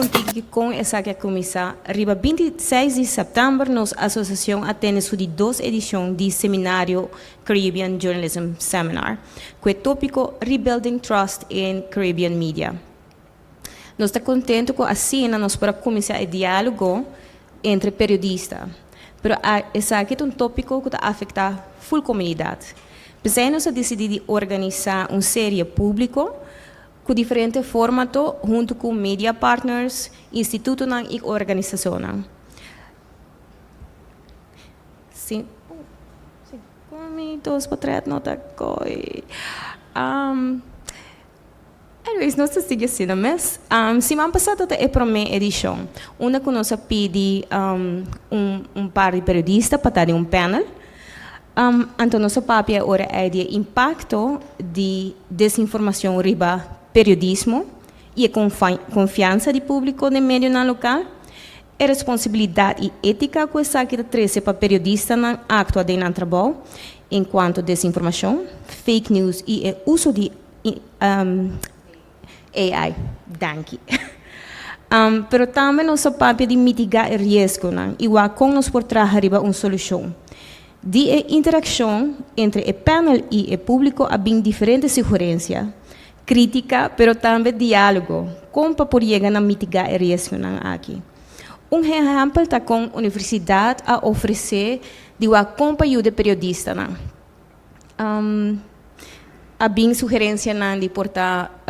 contigo com essa comissão. Riba 26 de setembro, nossa associação atende sua 2 edição de seminário Caribbean Journalism Seminar, com o tópico Rebuilding Trust in Caribbean Media. Nós estamos contentes com a cena, nós para começar o diálogo entre periodistas. Mas esse aqui é um tópico que afeta a full comunidade. Por isso, nós decidimos organizar uma série pública com diferentes formatos, junto com media partners, institutos e organizações. Sim. Comentos, portretos, nota, coi. Anyways, nós seguimos assim, mas semana passada é a primeira edição, onde nós pedimos par de periodistas para dar um panel. Então, nosso papel agora é de impacto de desinformação riba periodismo e a confiança do público no meio local, a responsabilidade e ética que essa que traz para periodistas na atua de trabalho, enquanto desinformação, fake news e o uso de AI. Danke. Pero também nosso papel de mitigar o risco, igual com nos por trazer uma solução. De interação entre o panel e o público há bem diferentes sugerências, crítica, pero também diálogo, como para poder mitigar o risco aqui. Um exemplo está com a universidade a oferecer de uma companhia de periodistas. Há bem sugerência de portar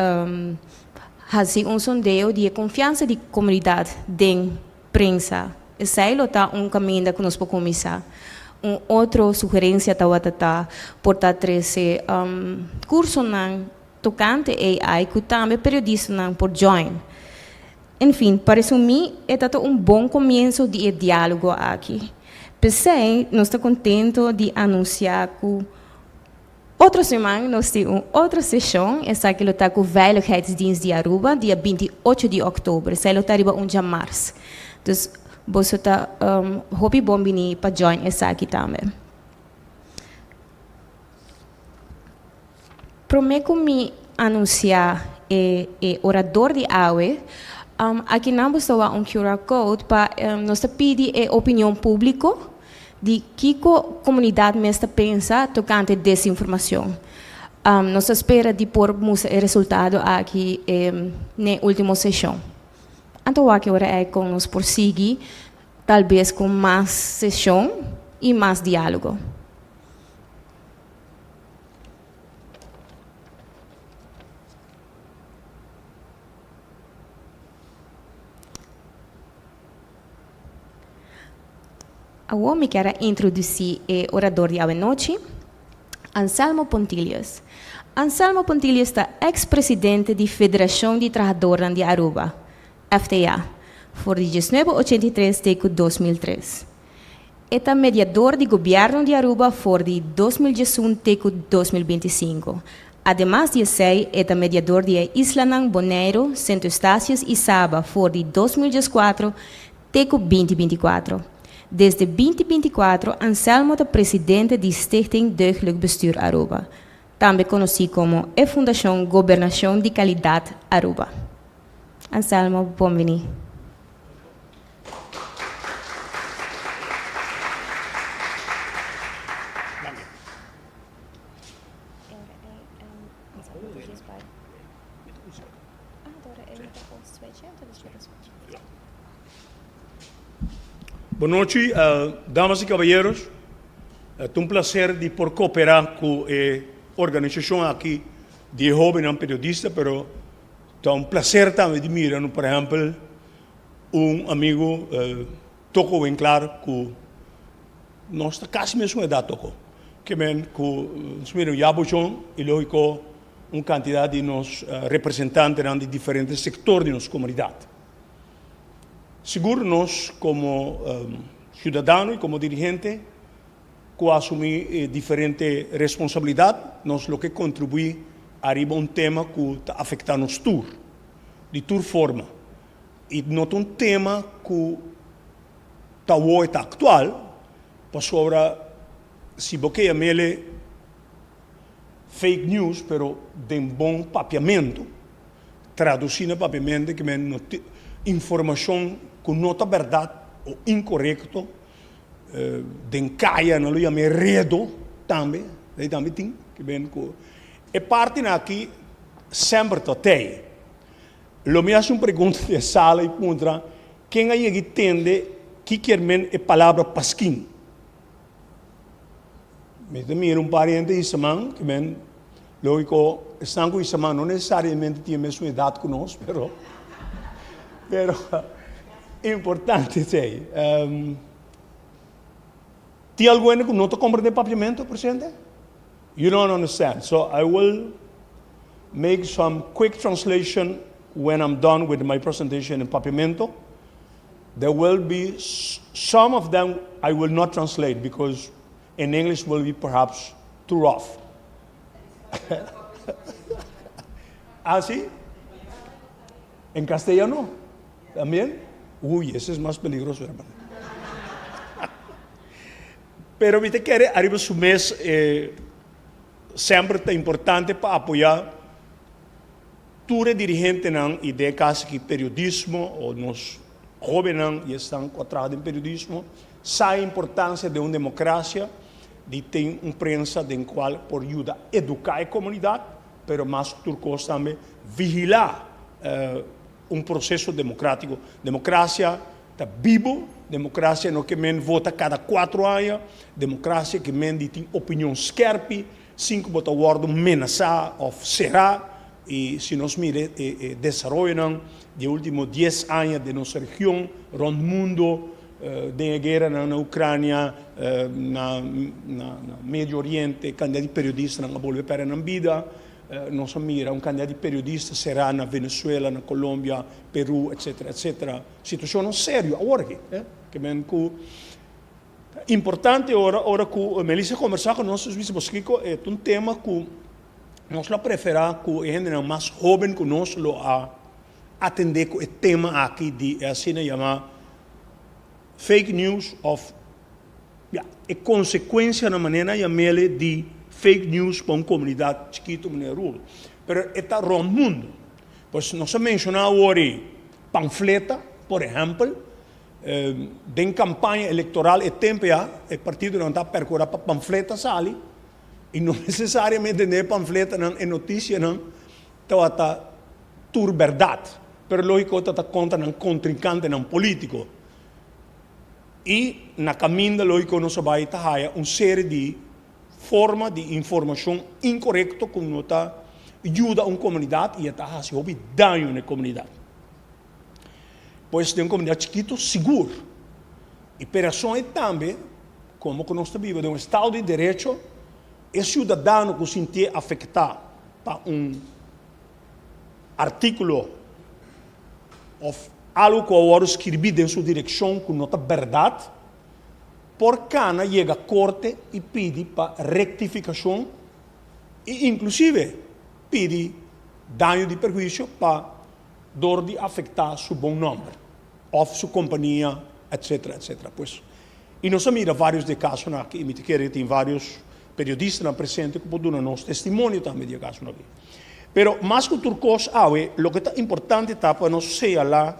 fazer sondeo de confiança de comunidade de prensa. Esse é um caminho que nós podemos começar. Outra sugerência está portar 13 curso tocante AI que também periodistas por join. Enfim, para resumir, é bom começo de diálogo aqui. Pensei, nós estamos contentes de anunciar que outra semana nós temos outra sessão, essa que está com o Veiligheidsdienst de Aruba, dia 28 de outubro, essa está arriba 1 de março. Então, você está bom vir para join essa aqui também. Prometo me anunciar o orador de AUE. Aqui não basta um QR Code para nós pedir a opinião pública de que a comunidade mesmo pensa tocante desinformação. Nós esperamos de pôr o resultado aqui na última sessão. Então, aqui agora é com nós por seguir, talvez com mais sessão e mais diálogo. Eu me quero introduzir o orador de hoje noite, Anselmo Pontilhas. Anselmo Pontilhas é ex-presidente da Federação de Trabalhadores de Aruba, FTA, por 1983 até 2003. É mediador de governo de Aruba por 2011 até 2025. Además de ser, é mediador de Isla Bonaire, Santo Eustácio e Saba por 2014 até 2024. Desde 2024, Anselmo é presidente do Stichting Deugdelijk Bestuur Aruba, também conhecido como a Fundação Governação de Qualidade Aruba. Anselmo, bem-vindo. Boa noite, damas e caballeros. É um prazer de por cooperar com a organização aqui de jovens periodistas, mas é um prazer também de mirar, por exemplo, amigo tocou bem claro que nós está quase mesmo idade tocou, que men que nós miram Yabuchon e lógico uma quantidade de nós representantes de diferentes setores de nossa comunidade. Seguro nós, como cidadão e como dirigente, que assumir diferente responsabilidade, nós lo que contribui a um tema que está afetando nos tour, de tour forma. E não é um tema que está atual, para sobre se bloqueia mele fake news, pero de bom papiamento, traduzindo papiamento que informação com nota verdade ou incorreto, den caia, não lhe chame redo, também, daí também tem, que bem com... E parte aqui, sempre totei. Lo me hace uma pergunta de sala e contra, quem aí entende que quer men a palavra pasquim? Me mira um parente de semana, que bem, lógico, estão com isso, não necessariamente tem a mesma idade que nós, pero importante sei. Tem algo que não te compreende papiamento, presidente? You don't understand. So I will make some quick translation when I'm done with my presentation in papiamento. There will be some of them I will not translate because in English will be perhaps too rough. ¿Ah, sí? ¿En castellano? ¿También? Uy, ese es más peligroso, hermano. Pero viste que arriba su mes sempre é importante para apoiar todos dirigentes não e de caso que periodismo ou nos jovens e estão enquadrados em periodismo sabe a importância de uma democracia de ter uma prensa de qual por ajuda a educar a comunidade, pero mais turcos também vigilar processo democrático. Democracia está vivo, democracia não que men vota cada 4 anos, democracia que men tem opinião skerpe, 5 vota word amenazar ou será, e se nós mire desenvolvem de últimos 10 anos de nossa região, rond mundo, de guerra na Ucrânia, na Médio Oriente, candidato de periodista na volver para a vida, nós mira candidato de periodista será na Venezuela, na Colômbia, Peru, etc, etc. Situação séria agora que bem que importante ora que Melissa conversar com nossos vice-mosquico é um tema que nós lá preferar que a gente mais jovem que nós lo a atender com o tema aqui de assim chamar fake news of a consequência na maneira chamele de fake news para uma comunidade chiquita, maneira rural. Pero está rond mundo. Pois nós mencionamos hoje panfleta, por exemplo, de campanha eleitoral e tempo já, o partido não está percorrendo para panfleta sali, e não necessariamente de panfleta não é notícia não, está tur verdade, pero lógico está contra um contrincante não político. E na caminho lógico nós vai estar uma série de formas de informação incorreta que não está ajuda a uma comunidade e está fazendo dano na comunidade. Pois tem uma comunidade chiquita segura. E operação é também, como que nós estamos vivendo, um Estado de Direito, é cidadão que se sente afetado por artículo ou algo que agora escrevi em sua direção que não é verdade, por cana chega a corte e pede para rectificação e inclusive pede dano de perjuízo para dor de afetar seu bom nome, ou sua companhia, etc, etc. Pois, e nós mira vários de casos aqui, e me quero tem vários periodistas na presente que podem dar nosso testemunho também de casos aqui. Pero mais que turcos, o que está importante está para nós ser lá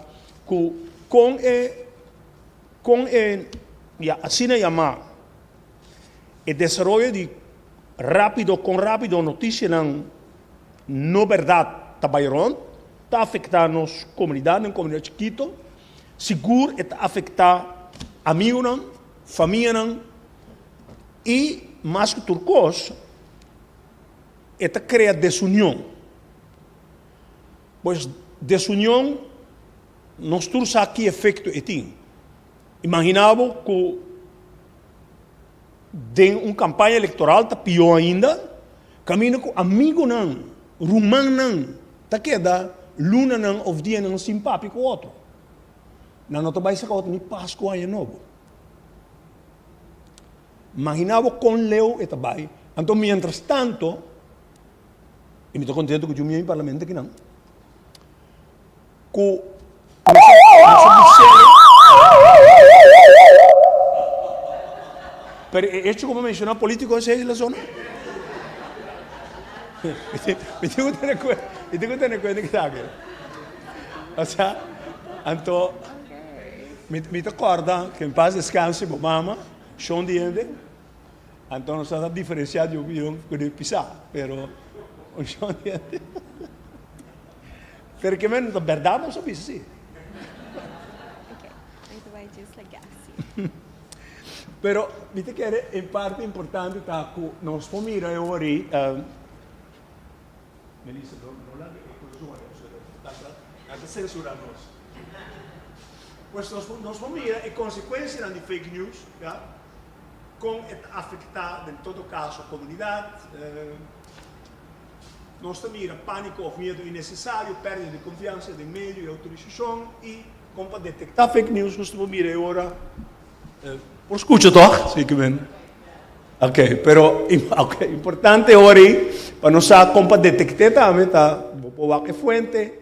que com assim chamar o desenvolvimento de rápido notícia não verdade está afetando nossa comunidade, uma comunidade chiquita, seguro está afetando amigos, família e mais que turcos está criando desunião. Pois desunião nós todos aqui efeito tem. Imaginava que de uma campanha eleitoral está pior ainda, caminho com amigo não, rumão não, está queda luna não ou dia não simpático outro. Não não vai ser outro nem Páscoa aí novo. Imaginava com Leo e também. Então, mientras tanto, e me estou contente que eu me em parlamento aqui não, que pero hecho como mencionó político ese es la zona. Me tengo que tener cuenta que está aquí. O sea, Então, me acorda que em paz descanse, mamãe, Sean Diende. Então, não está diferenciado de opinião que eu pisar, pero o Sean Diende. Porque menos a verdade não sabe assim. Ok, então vai desligar assim. Pero, me que em parte importante tá que nós vamos mirar agora aí. Melissa, não lá está censurando nós. Pois nós vamos mirar a consequência de fake news, ja? Como afetar, em todo caso, a comunidade. Nós também mira pânico ou medo innecessário, perda de confiança de meio e autorização e como para detectar fake news, nós vamos mirar agora. Por escucha, toch? Sim, que bem. Ok, pero importante hoje para nós saber como detectar também, tá? Vou pôr a fonte,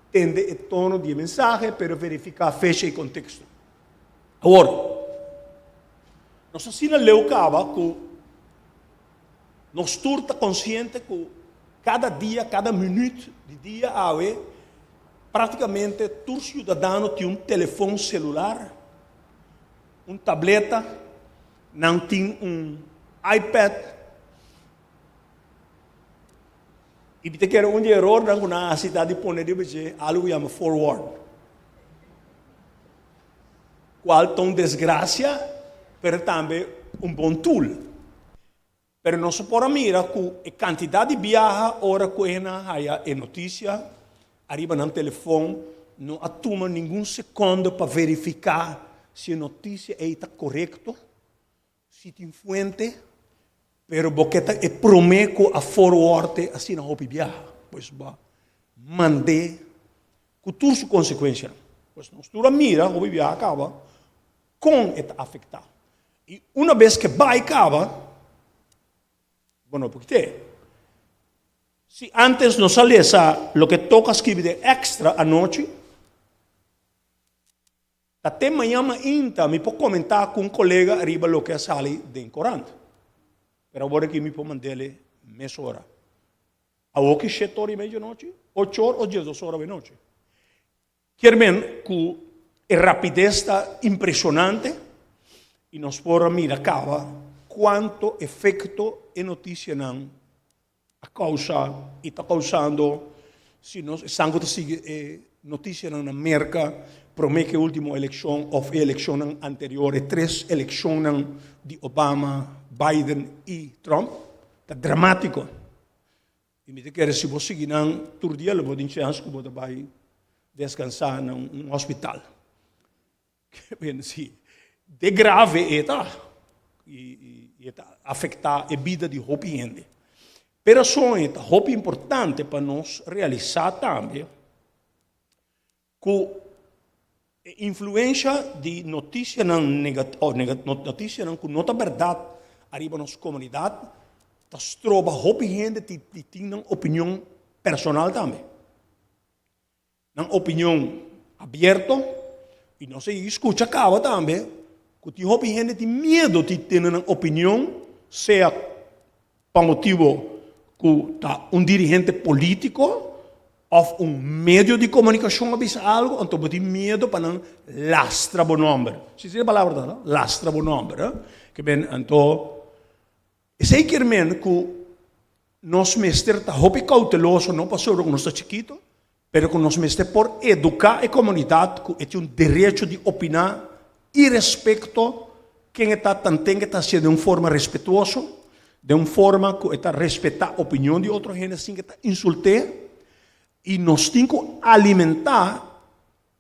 entender o tono de mensagem, pero verificar a fecha e contexto. Agora, nós assim leu cava que nós estamos conscientes que cada dia, cada minuto de dia, praticamente todo cidadão tem um telefone celular, tableta, não tem iPad. E tem que ter erro na cidade de poner algo chama forward. Qual tão desgraça, mas também bom tool. Mas não se pode mirar que a quantidade de viagens, hora que é notícia, arriba no telefone, não atoma nenhum segundo para verificar se a notícia está correta, se tem fonte, pero boqueta é prometo a forward assim não houve viagem, pois mandei com todas as consequências. Pois nós toda mira houve viagem acaba com está afetado. E uma vez que vai acaba, bueno, porque se antes não saía o que toca escrever extra à noite, até manhã ainda me pode comentar com colega arriba o que sale de corante. Pero agora que me pode mandar-lhe meia hora. A que 7 horas e meia da noite, 8 horas ou 10 horas da noite. Quer dizer que a rapidez está impressionante e nós podemos mirar quanto efeito a notícia não causa e está causando se nós estamos a seguir notícia na América. Promete que a última eleição, ou a eleição anterior, 3 eleições de Obama, Biden e Trump, está dramático. E me diz que se você seguir todo dia, você tem chance que você vai descansar em hospital. De grave e afetar a vida de muita gente. Pero só é muito importante para nós realizar também que a influência de notícia notícia não com nota verdade arriba nas comunidades, das tropa muita gente que tem uma opinião personal também, uma opinião aberta e não se escuta acaba também que tem muita gente que tem medo de ter uma opinião, seja por motivo que está dirigente político ou meio de comunicação avisa algo, então tem medo para não lastra o nome. Se diz a palavra, não? Lastra o nome. Que bem, então, seguramente que nós mestres está muito cauteloso, não para só que nós está chiquito, mas que nós mestres por educar a comunidade que tem direito de opinar e respeito quem está tem que estar sendo de uma forma respeituosa, de uma forma que está respeitar a opinião de outra gente sem que está insultar. E nós temos que alimentar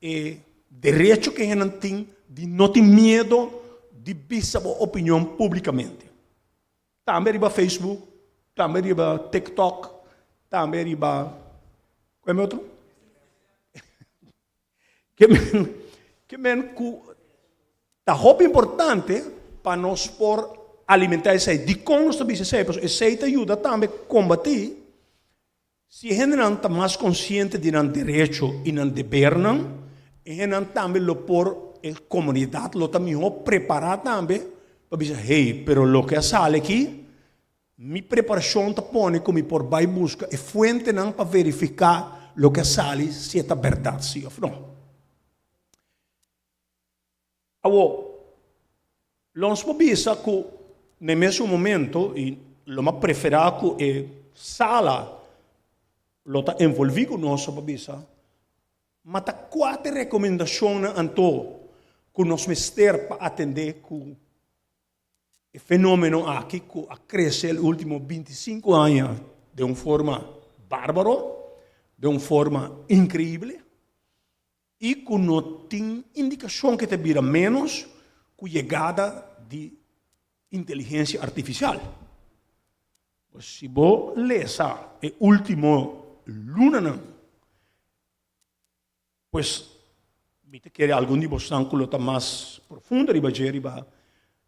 o direito que a gente tem de não ter medo de dizer a opinião publicamente. Também riba Facebook, também riba TikTok, também riba... Qual é o outro? Que está muito importante para nós por alimentar essa ideia. De como nós também sabemos, essa ajuda também a combater. Se a gente não está mais consciente de um direito e um dever, a gente não também lo por a comunidade, lo também preparar também para dizer, hey, pero lo que sale aqui, minha preparação está põe como por vai buscar e fonte não para verificar lo que sale se é verdade, sim ou não. Awo, nós pobisa que, no mesmo momento, e o mais preferado é sala, lo está envolvido nosso pobisa, mas há 4 recomendações anto que nós mister para atender com o fenômeno aqui que cresce nos últimos 25 anos de uma forma bárbara, de uma forma incrível, e que não tem indicação que te vira menos com a chegada de inteligência artificial. Se você ler o último luna, pues, me quer algum de vocês que está mais profundo, riba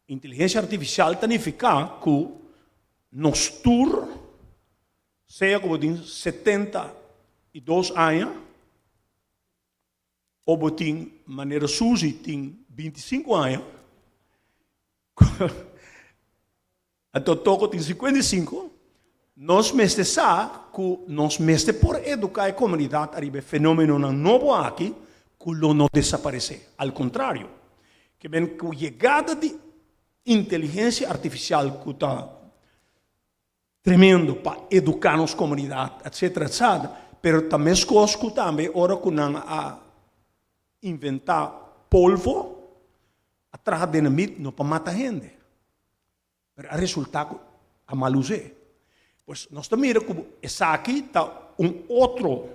inteligência artificial significa que nos tour, seja como tem 72 anos, ou tem maneira Suzy tem 25 anos, a Totoco tem 55, nós mestre sabe que nós mestre por educar a comunidade arriba fenômeno novo aqui que não desaparecer. Ao contrário, que vem com a chegada de inteligência artificial que está tremendo para educar nas comunidades, etc, etc. Pero também as coisas que também, ora que não a inventar polvo, atrás de dinamite, não para matar gente. Pero o resultado é maluzé. Pois nós também miramos que essa aqui está outro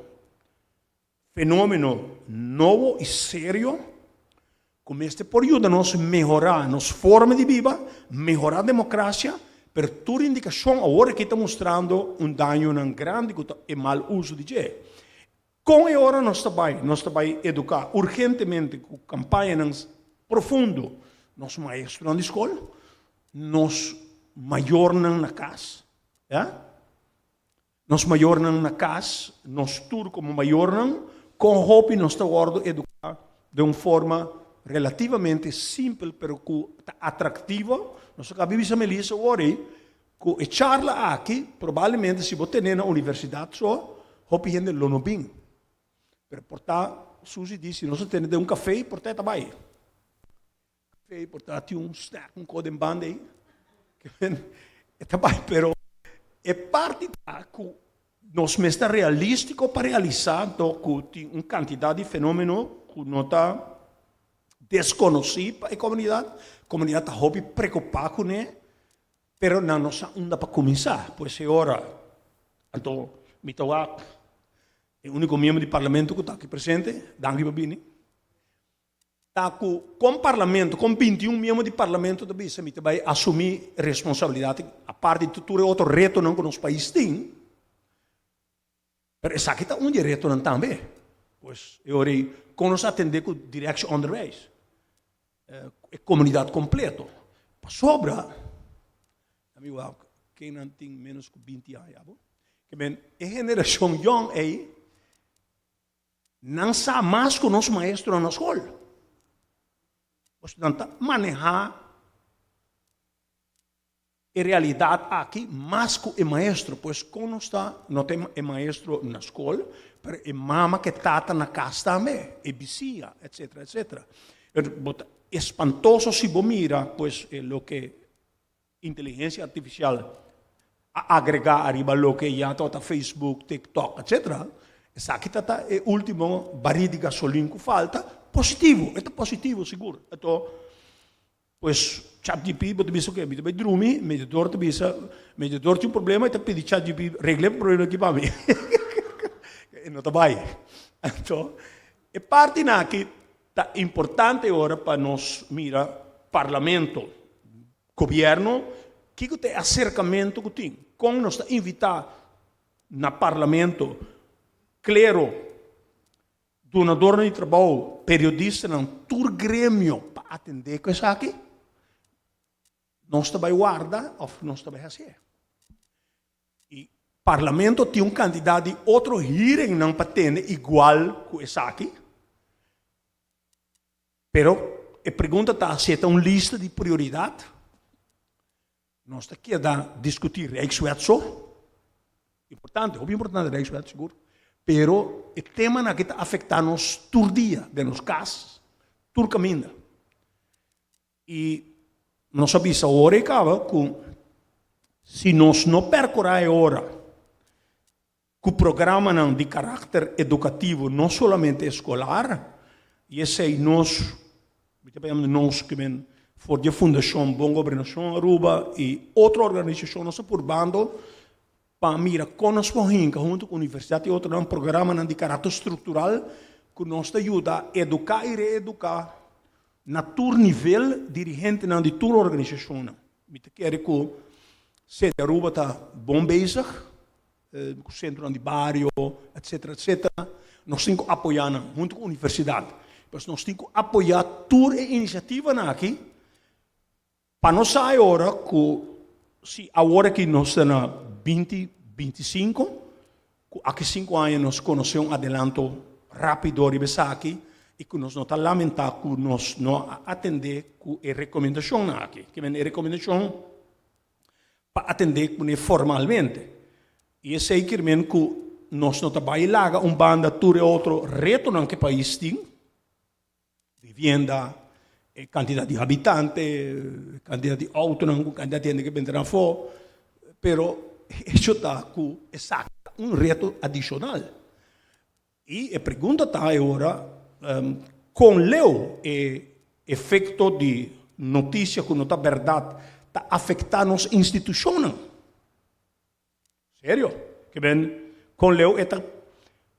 fenômeno novo e sério, como este por ajudar-nos a melhorar nossa forma de vida, melhorar a democracia, pero toda indicação agora que está mostrando dano grande e mau uso de dinheiro. Com a hora nós estamos educar urgentemente com campanhas profundas, nos maestros na escola, nos maiores na casa, nos maiores na casa, nos todos como maiores, com hope nós estamos educar de uma forma relativamente simples, pero que atrativa. Nós acabamos de melhor agora, que a charla aqui, provavelmente, se você tem na universidade só, hope gente não bem. Pero portar, Suzy disse, nós temos de um café e portar também. Café, portar um snack, codem band aí. É também, pero é parte da que nós mesmo realístico para realizar, então, que tem uma quantidade de fenômenos que não está desconhecido para a comunidade está hobby preocupada com ele, pero não nos anda para começar, pois é hora. Então, me toca o único membro do parlamento que está aqui presente, Dangue Babini, está com o parlamento, com 21 membros do parlamento, também se me vai assumir responsabilidade, a parte de tudo outro reto não que nos país tem, mas essa aqui está reto não também, pois eu orei, com nos atender com direção onderwijs. A comunidade completa. Para sobra, amigo, quem não tem menos que 20 anos, que bem, a geração young aí não sabe mais que os maestros na escola. Os estudantes manejar a realidade aqui mais que o maestro, pois quando não tem o maestro na escola, mas a mama que tata na casa também, e vizinha, etc, etc. Espantoso se você mira, pues, lo que inteligência artificial agregar arriba lo que já está Facebook, TikTok, etc. Essa aqui está o último barril de gasolina que falta, positivo, é positivo, seguro. Então, pues, ChatGPT, você diz o quê? Você vai dormir, mediador tem um problema, e você pede ChatGPT, regle o problema aqui para mim. Não está bem. Então, é parte aqui. Está importante agora para nós mirar parlamento, governo, que tem acercamento que tem. Como nós invitar no parlamento, claro, donador de trabalho, periodista, não, todo grêmio para atender com isso aqui, nós também guarda, ou nós também fazer. E parlamento tem candidato de outro hearing não para atender igual que isso aqui. Pero a pergunta está se é uma lista de prioridade. Nós estamos aqui a discutir Rijkswet só. Importante, muito importante Rijkswet, seguro. Pero o tema que está afetando-nos todo dia, de nos casas, todo caminho. E nós sabemos agora que se nós não percorrer agora que o programa não de caráter educativo, não somente escolar, e esse é nós que vem for a Fundação Bom Governação Aruba e outra organização nossa por bando para mirar com nós junto com a universidade e outro um programa de caráter estrutural que nos ajuda a educar e reeducar na tur nível dirigente de tur organização. Me quero que se Aruba está bom bezig, o centro de bairro, etc. Nós temos que apoiar junto com a universidade. Mas nós temos que apoiar toda a iniciativa aqui. Para nós agora, que se agora que nós estamos na 2025, aqui 5 anos nós conhecemos um adelanto rápido de aqui e que nós não está lamentando que nós não atender com a recomendação aqui. Que vem a recomendação para atender formalmente. E esse aí que nós não trabalhamos um banda tudo e outro reto no que país tem. Vivienda, quantidade de habitantes, quantidade de autos, quantidade de gente que vendrá fora. Pero isso está com um reto adicional. E a pergunta está agora, com o efeito de notícia que não está verdade, está afetando as instituições. Sério? Que vem com o esta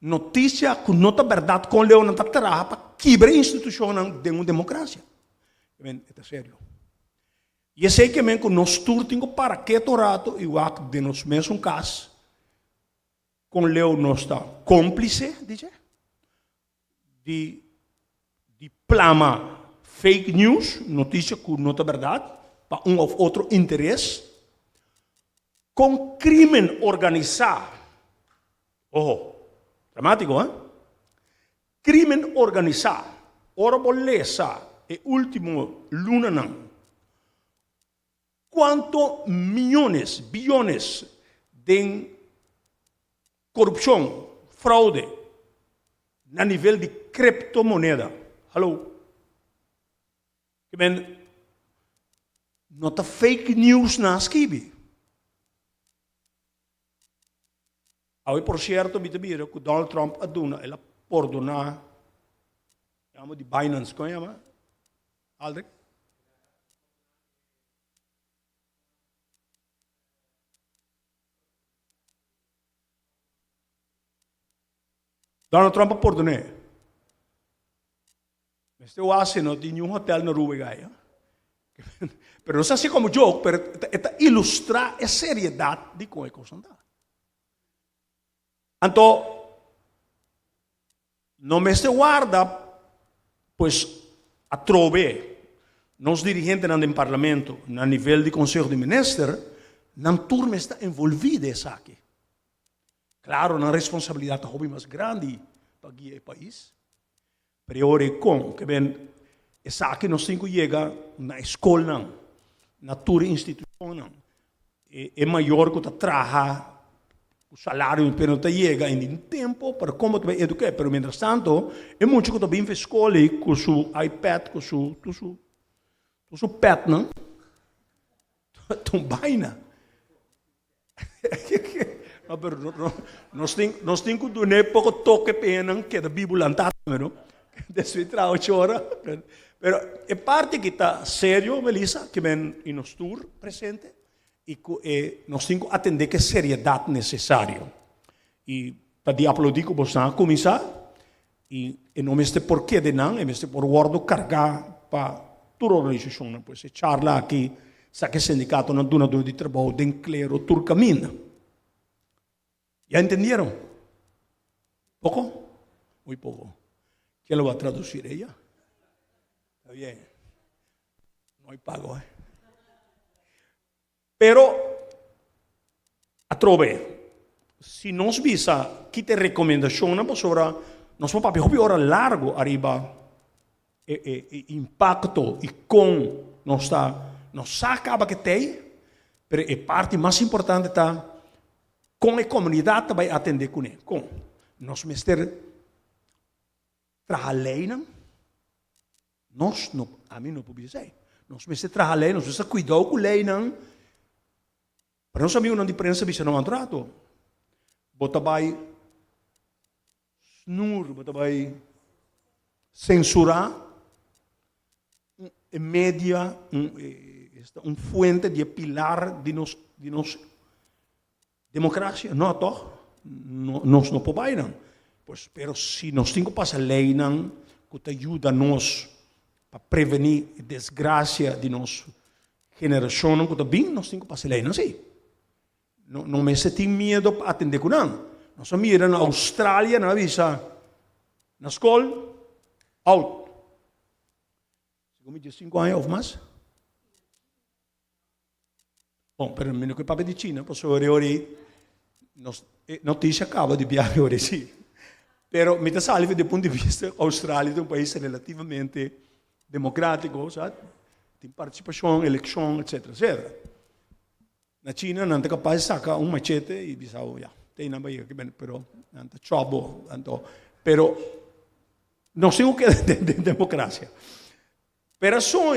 notícia que não está verdade, com o não está trabalhando para quebrar a instituição de uma democracia. Que vem, é sério. E esse que vem que nós todos temos para que rato, igual de nós mesmos casos, com o não está cúmplice, de plama fake news, notícia que não é verdade, para um ou outro interesse, com crime organizado. Dramático, hein? Crime organizado. Ora, beleza, é último luna não. Quanto milhões, bilhões de corrupção, fraude, a nível de criptomoeda. Hallo? Que ben, não está fake news na esquive. Aí, por certo, me também que Donald Trump aduna, ela perdona, chama de Binance, como chama? Aldrich? Donald Trump perdonou. Mas eu acho que não tinha um hotel na Rua Gaia. Mas não sei se como jogo, mas ilustra a seriedade de como é que está. Então, não me se guarda, pois, a trove, nos dirigentes no parlamento, no nível de Conselho de Ministros, não turma está envolvida nessa aqui. Claro, na responsabilidade hobby mais grande para guiar o país. Priori com que vem essa aqui nós temos que chegar na escola, na tua instituição, é maior que trabalha o salário pero não chega em tempo para como tu vai educar. Pero mientras tanto, é muito que tu vem para a escola com seu iPad, com seu pet, não? Tu vaina. Nós temos que dar pouco toque pena que a Bíblia não está, não? Desviar 8 horas. Pero é parte que está sério, Melissa, que vem em nosso tour presente, e que nós temos que atender que seriedade necessária. E para aplaudir que você começar, e não é porquê de não, é por guardo carregar para toda a organização. Pois charla aqui, sabe que o sindicato não dona de trabalho, de claro, todo caminho. Já entenderam? Pouco? Muito pouco. Quem lo vai traduzir? Ella? Está bien. No hay pago. Pero, a trove, se nós visa que te recomendação, nós vamos para hora largo arriba, impacto e com nós acaba que tem, mas a parte mais importante está com a comunidade vai atender com ele. Com nós mestre trabalham, nós não, a mim não pode dizer, nós vamos trabalhar lei, nós vamos cuidar com lei, não. Para nós amigos não de prensa, bisa não trato. Bota vai snur, bota vai censurar média, fuente de pilar de nos democracia, não toch? Nós não podemos, não. Pues, pero se nós temos que passar lei, não, que ajuda nós para prevenir a desgraça de nossa geração, não, que bem, nós temos que passar lei, não sei. Não me senti medo para atender com não. Nós miramos na Austrália, na visa, na escola, out. Como 5 anos ou mais? Bom, pero menos que papo de China, por sobre ori, notícia acaba de viajar ori, sim. Pero me salve do ponto de vista, a Austrália é um país relativamente democrático, sabe? Tem participação, eleição, etc, etc. Na China não é capaz de sacar machete e dizer, já, tem na Bahia, pero não é trouble, pero nós temos que de democracia. Pero só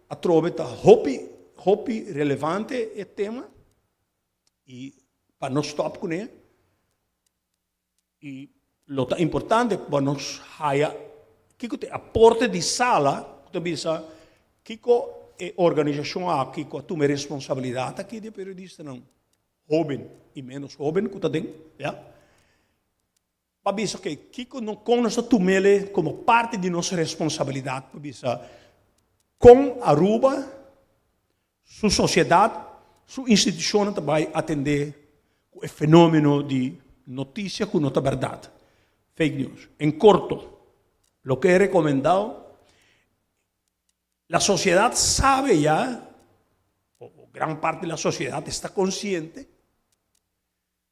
a troveta hopi relevante é tema e para não stop com ele e lo importante para nós haya que te aporte de sala, que bisa que organização aqui com a tua responsabilidade aqui de periodista não, jovem e menos jovem que tu tem, já? Para bisa que não com nossa tumele como parte de nossa responsabilidade, para bisa com Aruba, sua sociedade, sua instituição também atender o fenômeno de notícia com nota verdade. Fake news. En corto, lo que he recomendado, la sociedad sabe ya, o gran parte de la sociedad está consciente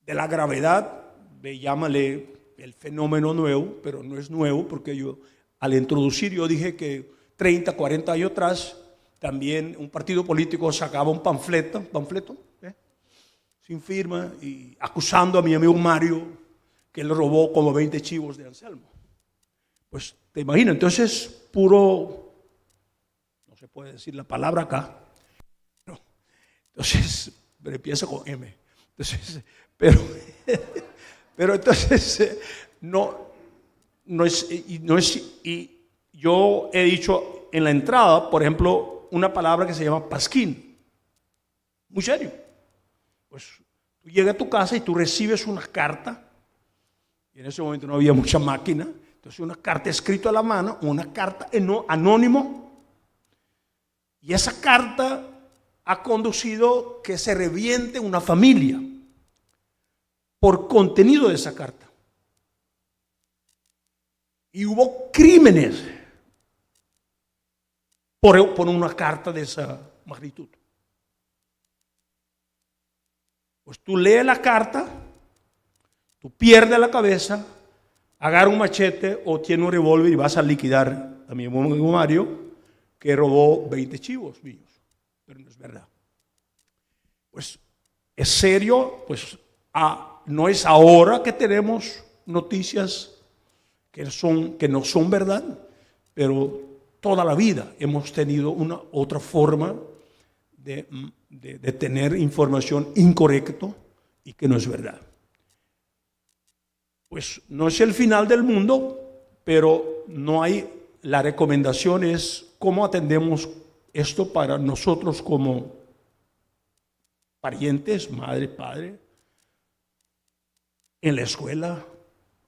de la gravedad, llámale el fenómeno nuevo, pero no es nuevo, porque yo al introducir yo dije que 30, 40 años atrás, también un partido político sacaba un panfleto, sin firma, y acusando a mi amigo Mario que él robó como 20 chivos de Anselmo. Pues te imaginas, entonces puro, no se puede decir la palabra acá, no. Entonces, pero empieza con M. Entonces, pero entonces, no es, y yo he dicho en la entrada, por ejemplo, una palabra que se llama pasquín. Muy serio. Pues tú llegas a tu casa y tú recibes una carta. Y en ese momento no había mucha máquina. Entonces una carta escrita a la mano, una carta anónimo. Y esa carta ha conducido que se reviente una familia por contenido de esa carta. Y hubo crímenes por una carta de esa magnitud. Pues tú lees la carta, tú pierdes la cabeza, agarra un machete o tiene un revólver y vas a liquidar a mi amigo Mario, que robó 20 chivos míos. Pero no es verdad. Pues es serio, pues no es ahora que tenemos noticias que no son verdad, pero toda la vida hemos tenido una otra forma de tener información incorrecta y que no es verdad. Pues no es el final del mundo, pero no hay, la recomendación es cómo atendemos esto para nosotros como parientes, madre, padre, en la escuela,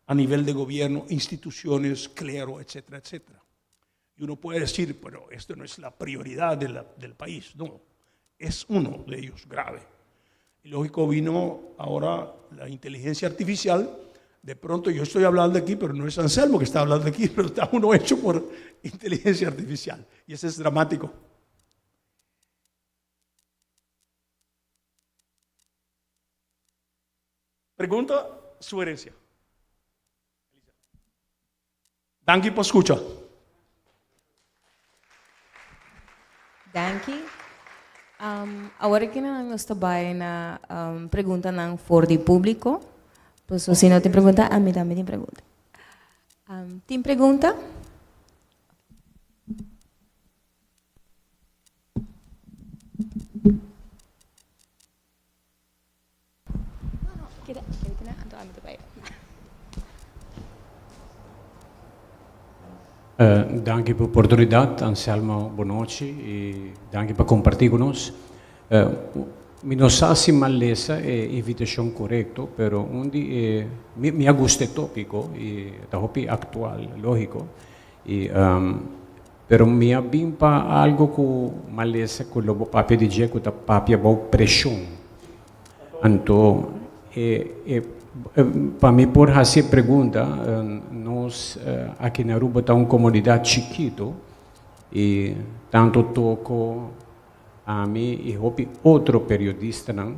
a nivel de gobierno, instituciones, clero, etcétera, etcétera. Y uno puede decir, pero esto no es la prioridad del país. No, es uno de ellos grave. Y lógico, vino ahora la inteligencia artificial. De pronto yo estoy hablando aquí, pero no es Anselmo que está hablando aquí, pero está uno hecho por inteligencia artificial. Y eso es dramático. Pregunta, sugerencia. Danke por escuchar. Danke. Agora que nós trabalhamos na pergunta não for de público, pues se não tem pergunta, a mim também tem pergunta. Tem pergunta? Dank u voor de oportunidade, Anselmo, boa noite e dank u por compartilhar conosco. Mi non sa se malesa è invitazione corretto, però mi ha gusto il topico e da hopi attuale, logico. E, però mi ha bimpa algo che malesa con lo papia di je con papia bo pressione. Anto para mim por fazer pergunta, nós aqui na Aruba tá uma comunidade chiquito e tanto toco a mim e outro periodista não,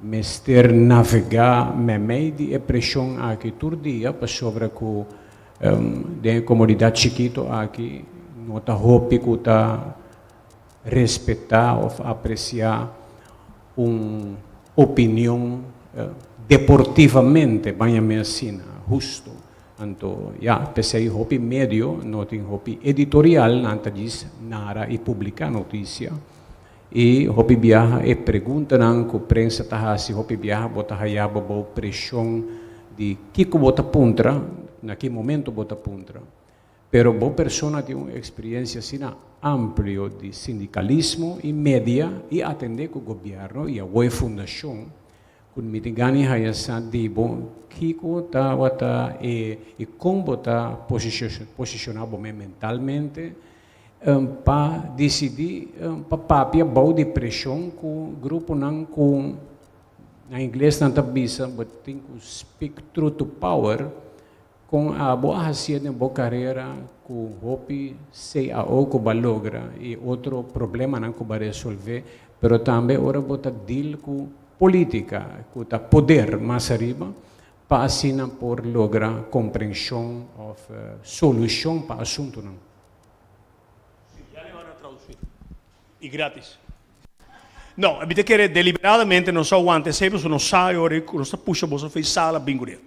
mas ter navegar meio de pressão aqui todo dia para sobre que de comunidade chiquito aqui não tá hopi que tá respeitar ou apreciar opinião deportivamente, banha me assina, justo. Então, pensei hopi médio, não tem hopi editorial, não diz nada e publicar notícia. E hopi viaja e pergunta não que prensa tá assim, hopi viaja bota hayaba bo pressão de que bota puntra, naquele momento bota puntra. Pero bo persona tem uma experiência assim amplia de sindicalismo e média e atender com o governo e a web fundação. Kun mitigani haya sa dibo kiko ta wata e como ta posicionado mentalmente pa decidir pa papia bau de pressão com grupo não com na inglês não tá bisa but think speak truth to power com a boa hacia de boa carreira com hopi sei a o que balogra e outro problema não que vai resolver pero também ora bota deal com política, com o poder mais arriba, para assim por lograr compreensão ou solução para o assunto. Não. Já le van a traducir. E grátis. Não, a gente quer deliberadamente não aguanta, sempre não sai, ora, não está puxa, você fez sala, bingoria.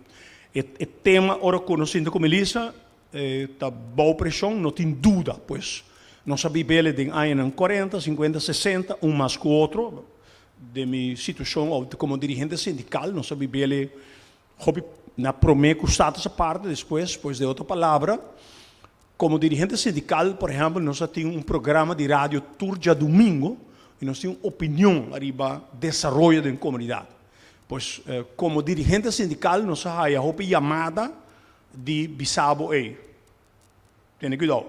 O tema, ora, que nós sinto como Elisa, está boa pressão, não tem dúvida, pois. Não sabe bem de anos 40, 50, 60, um mais que o outro, de minha situação como dirigente sindical, não sabia bem, na prometo status essa parte, depois de outra palavra, como dirigente sindical, por exemplo, nós temos programa de rádio turja domingo, e nós temos opinião arriba desenvolvimento da comunidade. Pois, como dirigente sindical, nós temos a chamada de bisabo aí. Tem cuidado.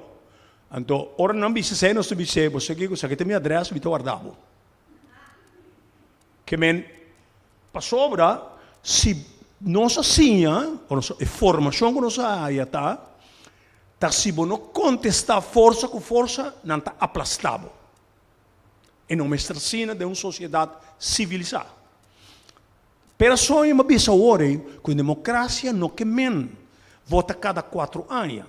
Então, ora não bisa nós temos que você que tem minha adresse, você guardado. Que men passobra se nossa sinha, ou nossa formação que nós aí tá se não contestar força com força, não está aplastado. E não mestra sina de uma sociedade civilizada. Pero só uma bisa ore com democracia não que men vota cada 4 anos.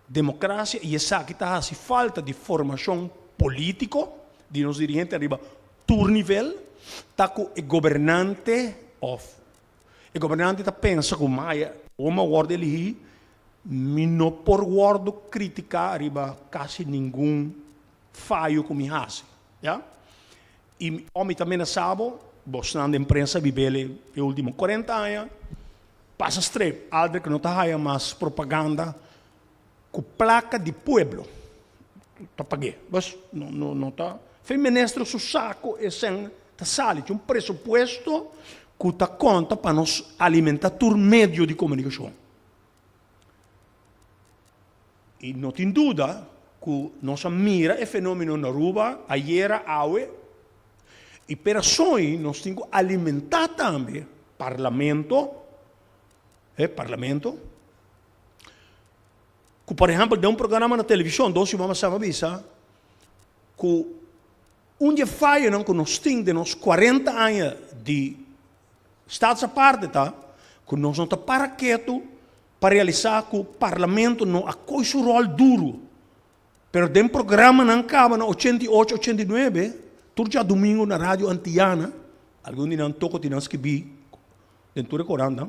Democracia e essa que está se falta de formação político de nos dirigentes arriba tur nível. Tá com o governante tá pensa que uma ordem ali, não por guardo criticar arriba quase nenhum falho que me hace, já? E homem também não sabe, bostando a imprensa vive os últimos 40 anos, passa estreito, algo que não está mais propaganda com placa de pueblo, tá paguei, mas não tá, foi ministro seu saco e sem sale, c'è un presupposto che dà conta per nos alimentare il medio di comunicazione. E non c'è duda che non si ammira il fenomeno in Aruba, ieri, oggi, e per noi noi stiamo alimentando anche il Parlamento, che per esempio da un programma na televisione, dove si vama sama bisa, che onde falha não que nós temos de nos 40 anos de Estado à parte, tá? Que nós não estamos para quieto para realizar que o Parlamento não acolhe seu rol duro. Pero de um programa não acaba na 88, 89, todo dia domingo na rádio antiana, algum dia não toco de nós que vi, dentro de Coranda,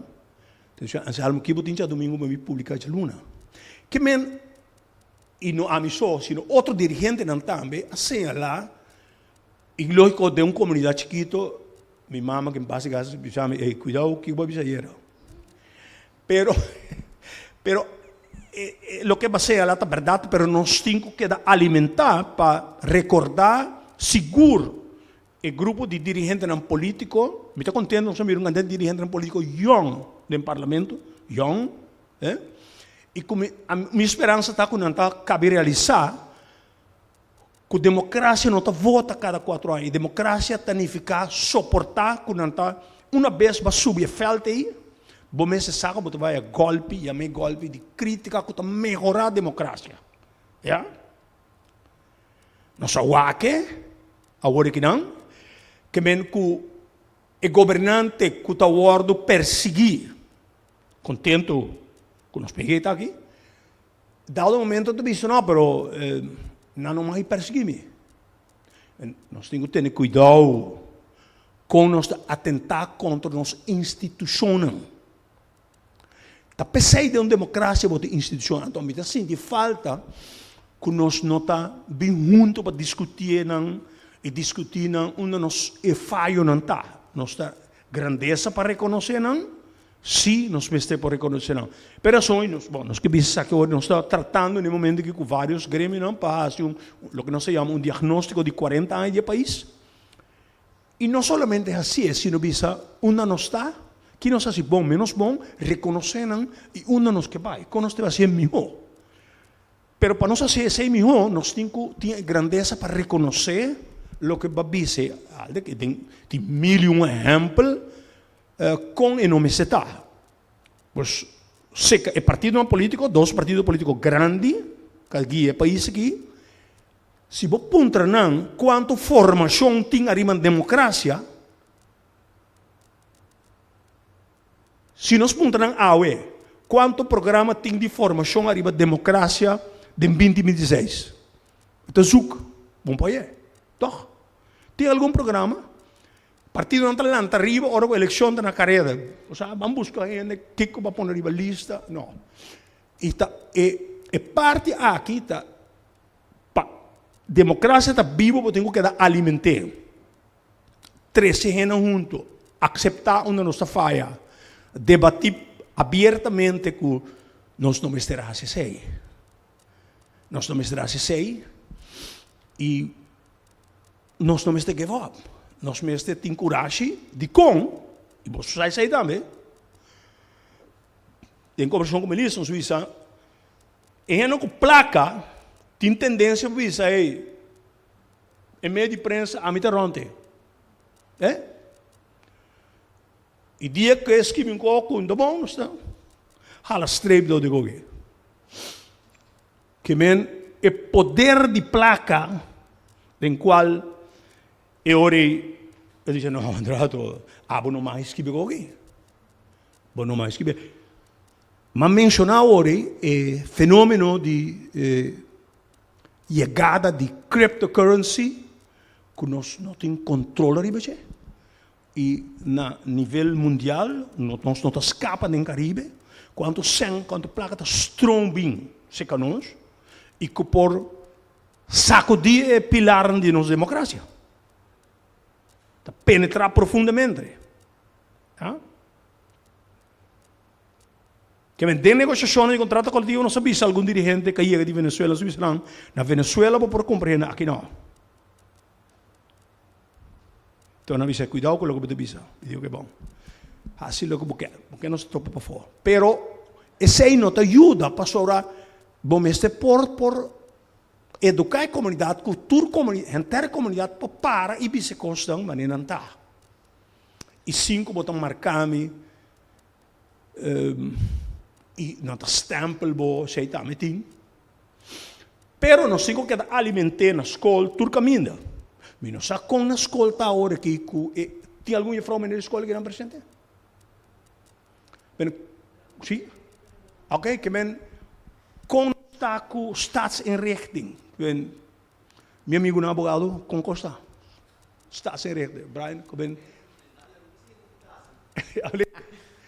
então Anselmo que botinha domingo me publicar de luna. Que men e não a mim só, sino outro dirigente não também, assim lá. E lógico, de uma comunidade chiquita, mi mamá que en paz descanse, me dice, cuidado que voy a ayer. Pero lo que va a ser la verdad, pero nos tenemos que alimentar para recordar seguro el grupo de dirigentes políticos, me está contando, no un grande dirigente político young del Parlamento, young, y con mi esperanza está que não cabe realizar que a democracia não vota cada 4 anos, a democracia significa suportar que não uma vez vai subir falta aí, bom mês sabe que vai golpe, e a meio golpe de crítica que melhorar a democracia, já? Nossa waque, agora que não, que men que o governante que está ordo perseguir, contento com os peguetas aqui, dado momento tu disse não, pero não mais perseguir-me. Nós temos que ter cuidado com nós atentar contra nossas instituições. Tá pensei de uma democracia botar instituição, então me dá sentir falta que nós não tá bem junto para discutir e discutir onde nós falho não tá. Nós tá grandeza para reconhecer não, sim, nós precisamos para reconhecer não. Pero nós que pensamos que hoje nós estamos tratando no momento que com vários grêmios não passam, o que nós chamamos diagnóstico de 40 anos de país. E não somente assim, sino bisa onde nós está, que nós assim bom, menos bom, reconhecer não e onde nós que vai, como nós vai ser melhor. Pero para nós ser melhor, nós temos que ter grandeza para reconhecer o que vai dizer, que tem mil exemplos com enorme está. Pois, se é partido político, 2 partidos políticos grandes, que aqui é país aqui, se você apontar quanto formação tem arriba na democracia, se nós apontar quanto programa tem de formação arriba na democracia de 2016, então zoek, bom país, toch? Tem algum programa? Partido não está arriba, ora a eleição está na carreira. Ou seja, vamos buscar gente que vai pôr arriba a lista. Não. E parte aqui está. Democracia está viva, porque tem que dar alimentar. 13 gente juntos. Aceitar onde nós está falha. Debatir abertamente que nós não estaremos assim. Nós não estaremos assim. E nós não estaremos give up. Nós mesmos temos coragem de e você sai também. Tem conversação com eles, nós dizemos, e não com placa, tem tendência para dizer, em meio de prensa, a mim ronte. E dia que escrevi um pouco, ainda bom, não está? Hala streep do de gogue. Que men, o poder de placa, em qual e ora, eu disse, não, Andrato, não mais que aqui. Não mais que mas mencionar ora o fenômeno de chegada de cryptocurrency que nós não temos controle sobre. E na nível mundial, nós não escapa nem Caribe, quanto placa está strombing, se canos, e que por sacudir o pilar de nossa democracia. Penetrar profundamente. Que tem negociações de contrato coletivo, não sabia se algum dirigente que chega de Venezuela, na Venezuela, por compreender, aqui não. Então, não disse, cuidado com o que você diz. Eu digo que é bom. Assim é o que porque não se topa para fora. Pero, esse aí não te ajuda para sobrar, bom, este por educar a comunidade, cultura comunidade, inteira comunidade para e se constam, mas não está. E 5 botam marcame, e não está stempel, sei tá, metim. Pero nós temos que alimentar na escola, tudo caminha. Mas não sabe como na escola está agora que tem alguma forma na escola que não presente? Sim? Ok, que men, como está com staatsinrichting? Meu amigo no advogado, como está? Staatsinrichting, Brian, como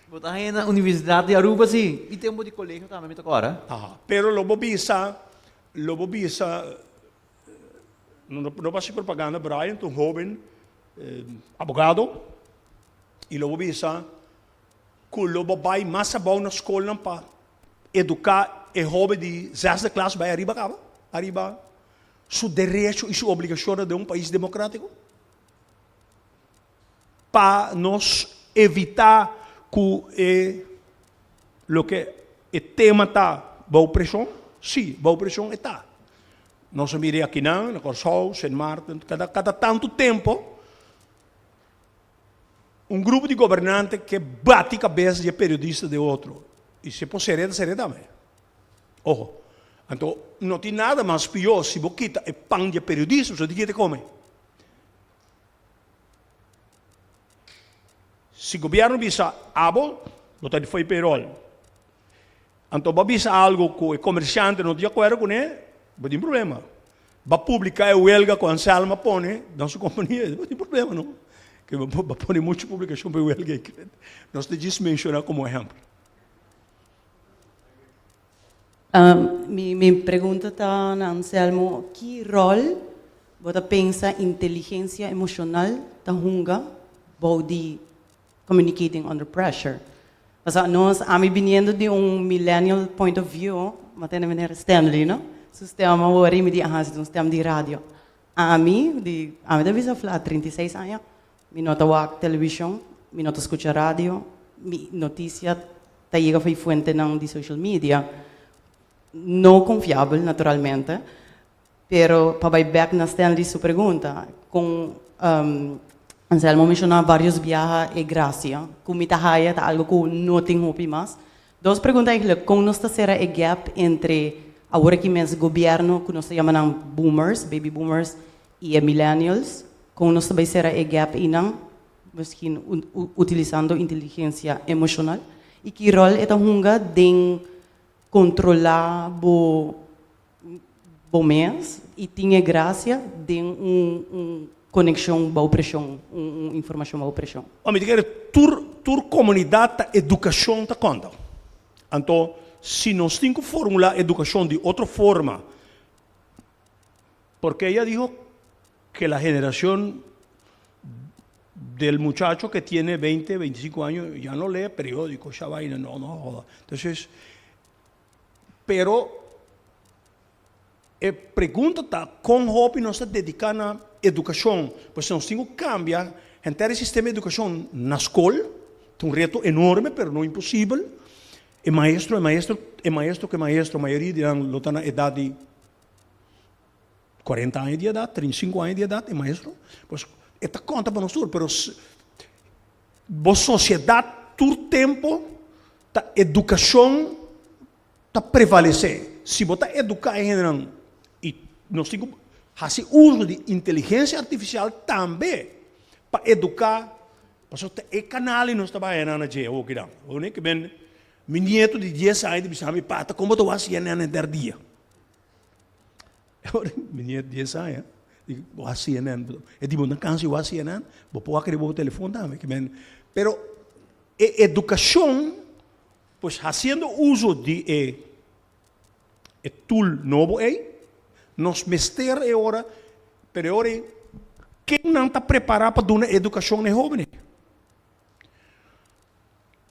Botahin na Universidade de Aruba, sim. E tem de colégio também, agora. Pero lo bobisa, não passa propaganda, Brian, um jovem, advogado, E logo bisa, que logo vai mais bom na escola para educar e jovem de 6ª classe vai arriba seu direito e sua obrigação de um país democrático para nos evitar que lo que o tema está boa pressão, sim, boa pressão está. Nós miramos aqui na Corsol, Saint Martin, cada tanto tempo, grupo de governantes que bate cabeça de periodista de outro. E se for serena também. Ojo. Então, não tem nada mais pior se você quita o pão de periodista, você tem que comer. Se o governo visa algo, você foi perol. Então, se visa algo que o comerciante não tem acordo com ele, não tem problema. Vai publicar a huelga com a Anselmo põe na sua companhia, não tem problema, não. Que vai pôr muita publicação para a huelga. Nós temos mencionar como exemplo. Mi pregunta está, Anselmo, ¿qué rol você pensa inteligência emocional da hunga body communicating under pressure? O sea, nós, viniendo de millennial point of view, matena meneer Stanley, no? Sistema worry me di sistema di radio. Ami da visa flat 36 anos, mi nota wak televisão, mi nota escucha radio, mi notícia ta llega foi fuente ng di social media. No confiável, naturalmente, pero para ir back na Stanley sua pergunta, com Anselmo mencionou vários viajes e gracia, como itahaya ta algo que não tem hopi mais. Duas perguntas eigenlijk, como nós será o gap entre agora que mes governo, que nós chamamos boomers, baby boomers, e millennials, como nós também será o gap inang, misschien utilizando inteligência emocional, e que rol é a hunga de controlar bo mês e tinha graça de conexão boa pressão, informação boa pressão. Homem, diga, tur comunidade da educação tá conta. Então, se nós temos que formular a educação de outra forma, porque ella dijo que a geração del muchacho que tiene 20, 25 años ya no lee periódicos, esa vaina, no joda. Entonces, pero a pergunta está, como hobby nós está dedicando à educação? Pois nós temos que cambiar o sistema de educação na escola, é reto enorme, mas não impossível. E maestro, a maioria dirão, está na idade de 40 anos de idade, 35 anos de idade, é maestro. Pois, esta conta para nós tudo, mas a sociedade, todo tempo, a educação está prevalecer. Se você educar em geral, e nós temos que fazer uso de inteligência artificial também, para educar, para o canal e nós trabalhamos na GE, o que vem, meu neto de 10 anos, diz, meu pai, como tu vas a no dia? Meu neto de 10 anos, digo, vou a CNN, eu digo, não canso, vou a CNN, vou pôr aquele o telefone também, que vem, pero, educação, pois, fazendo uso de tool novo aí, nós mester agora, pero agora, quem não está preparado para dar uma educação aos jovens?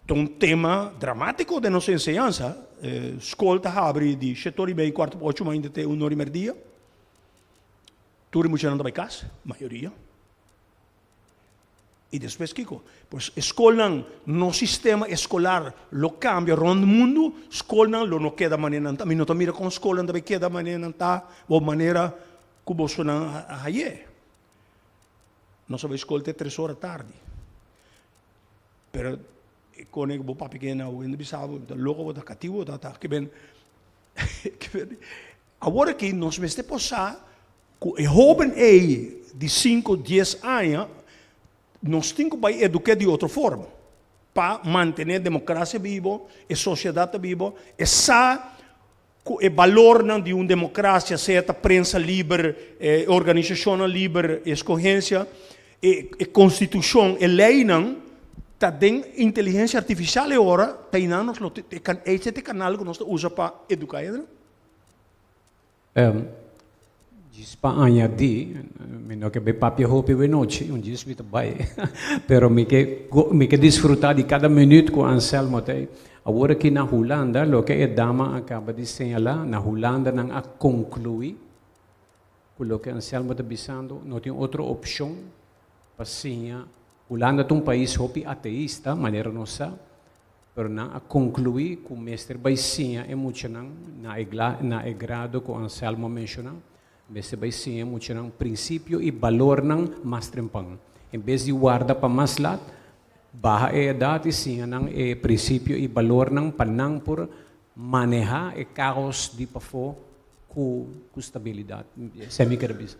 Então, um tema dramático de nossa ensinança, escola está abre de 7h30, 7:45, ainda tem 1h30 dia, tudo muito não vai casa, maioria. E depois, Kiko, pois escola no sistema escolar lo cambia rond o mundo, escola não queda maneira não, não mira com escola não queda maneira não tá, ou maneira que você não aí. Nossa escola tem 3 horas tarde. Pero quando eu vou para pequena, o ainda bisavo, logo da cativo, da que bem. Agora que nós vamos passar, que o jovem aí de 5, 10 anos nós temos que educar de outra forma, para manter a democracia viva, a sociedade viva, e saber o valor de uma democracia, certa prensa livre, organização livre, escorrência, a constituição, a lei, está dentro da inteligência artificial agora, esse canal que nós usamos para educar. Diz para añadir, no que me papia hopi we noche, diz me vai, pero me que disfrutar de cada minuto com Anselmo tem. Agora que na Holanda, lo que a dama acaba de señalar, na Holanda não a concluir, com o que Anselmo está dizendo, não tem outra opção para señalar. Holanda é um país hopi ateísta, maneira não sabe, pero não a concluir com o mestre Baicinha é muito na grado que Anselmo mencionou. Beste vai sim muito ng prinsipyo e valor ng mas trempang. Em vez de guarda pa mas lat, baha dati sim ng prinsipyo e valor ng panang por manejar caos di pa fo ku stabilidad. Semi-carbis.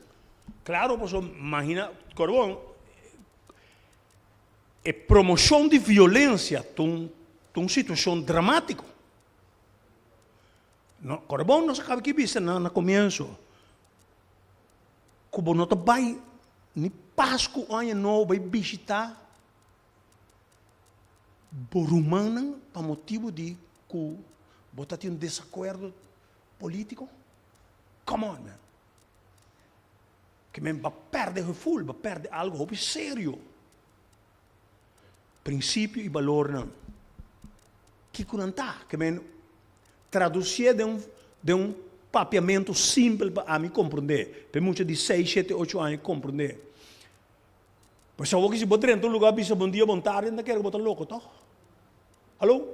Claro, pues imagina, Corbón, promoção de violência, uma situação dramática. No, Corbón não se acaba que vista no começo. Como não vai nem Páscoa ano novo vai visitar Borumana para motivo de que botar um desacordo político. Come on, man. Que men vai perder o full, vai perder algo sério. Princípio e valor não. Que curantá, que men traduzir de papiamento simples para mim compreender. Para muitos de 6, 7, 8 anos compreender. Pois se você botar em um lugar, bisa bom dia, bom tarde, não quero botar louco, tá? Alô?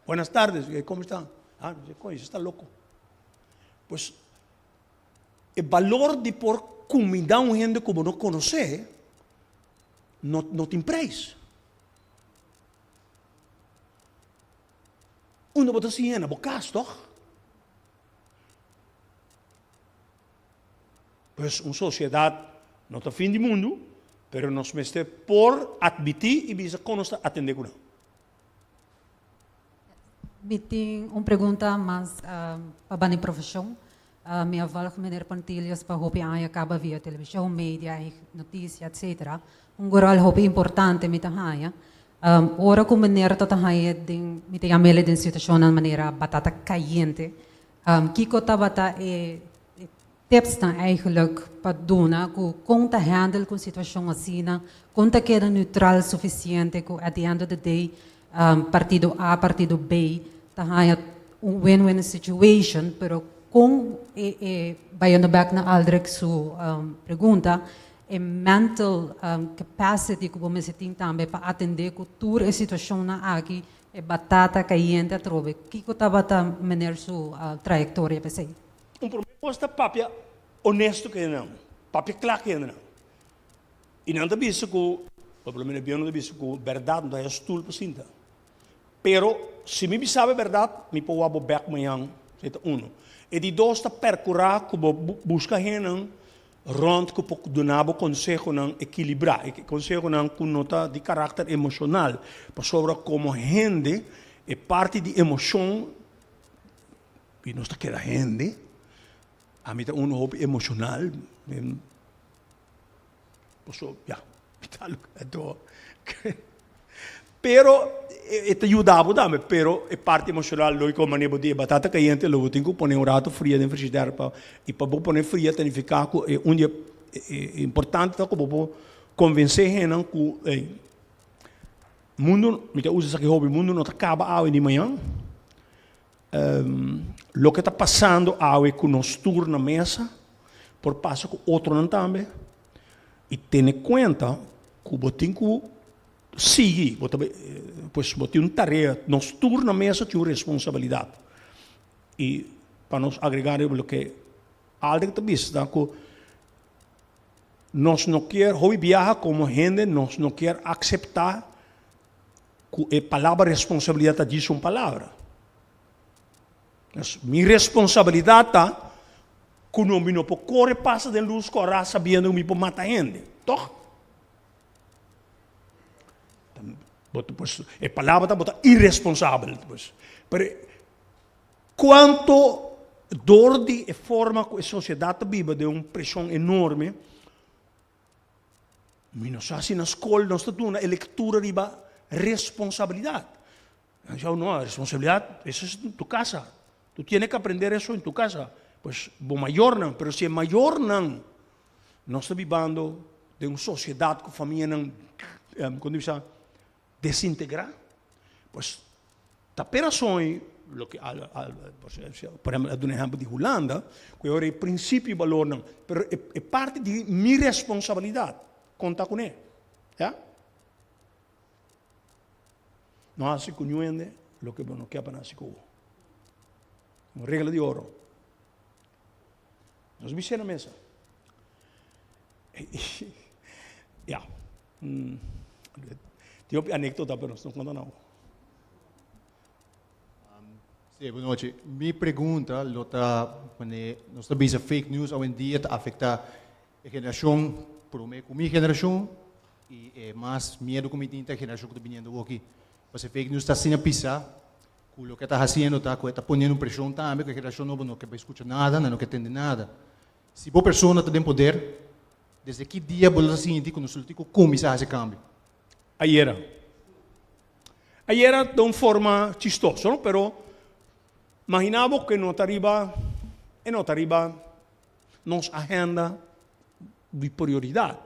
Buenas tardes, como está? Ah, não sei como, está louco. Pois, o valor de por comida a gente como não conhece, não tem preço. Uno bota assim, na boca, toch? Pues uma sociedade não está fim do mundo, mas nós mestre por admitir e bisa conosco atender com. Tem uma pergunta mais para a profissão. Minha avó, meneer Pontilhas, para hopi acaba via televisão, mídia, notícia, etc. Goral hopi importante mit haya. Ora com meneer tot haya mit yamele den situação na maneira batata caliente. Kiko tabata tips dan eigenlijk paduna ku konta handle com situação assim, konta queda neutral suficiente ku at the end of the day partido A, partido B, tahaya win-win situation, pero kung bayando back na Aldrich su pergunta, mental capacity ku bomesiting tambe pa atender ku tur e situação na aqui e batata caliente atrove. Kiko tabata mener su trajectória pesei. Proposta papia honesto que não, papia claro que não. E não tem visto que, pelo menos eu não tenho visto que verdade não é estúpido para sinta. Pero se me sabe verdade, me pode abo back amanhã, certo? E de dois está percurar que busca gente rond que pode donar conselho não equilibrar, conselho não com nota de caráter emocional, para sobre como gente é parte de emoção e não está querendo gente. A mim tem hobby emocional. Ja, pero te ajudava também, pero a parte emocional, lógico, maneira de batata caliente, logo tenho que pôr rato fria no frigideira e para pôr fria tem que ficar com dia importante para convencer gente que mundo, me usa esse hobby, mundo não acaba ao de manhã. Lo que está passando é que nós turnos na mesa, por passo com outro não também, e tem conta que você tem que seguir, pois você tem uma tarefa, nós turnos na mesa tem uma responsabilidade. E para nós agregar o que alguém está vendo, que nós não queremos viajar como gente, nós não queremos aceitar que a palavra responsabilidade diz uma palavra. Minha responsabilidade está que não me pode correr passa de luz correr sabendo que me pode matar gente. Toch? A palavra está irresponsável. Mas quanto dor de forma que a sociedade vive de uma pressão enorme, nós assim na escola nós temos uma leitura de responsabilidade. Não, a responsabilidade, isso é em tu casa. Tu tienes que aprender isso em tu casa. Pues, bom maior não, pero se é maior não, nós estamos vivendo de uma sociedade com família não, quando diz desintegrar, pues, tá operações, por exemplo, do exemplo de Holanda, que é o princípio e valor não, pero é parte de minha responsabilidade, contar com ele, já? Não há se conhece o que não quer para nascer com uma regra de ouro. Nós vimos na mesa. Já. Tem uma anedota, mas não estou contando. Sí, boa noite. Minha pergunta, Lota, quando nós estamos a fake news, hoje em dia afeta a geração, por mim, com minha geração, e mais medo com a geração que está vindo aqui. Porque fake news está sem a pisar, com o que está fazendo, está ponendo pressão também, que a geração nova não quer escutar nada, não quer entender nada. Se boa pessoa tem poder, desde que dia você sente que nós temos como esse cambio? Ayer de uma forma chistosa, não? Pero imaginamos que não arriba nos agenda de prioridade.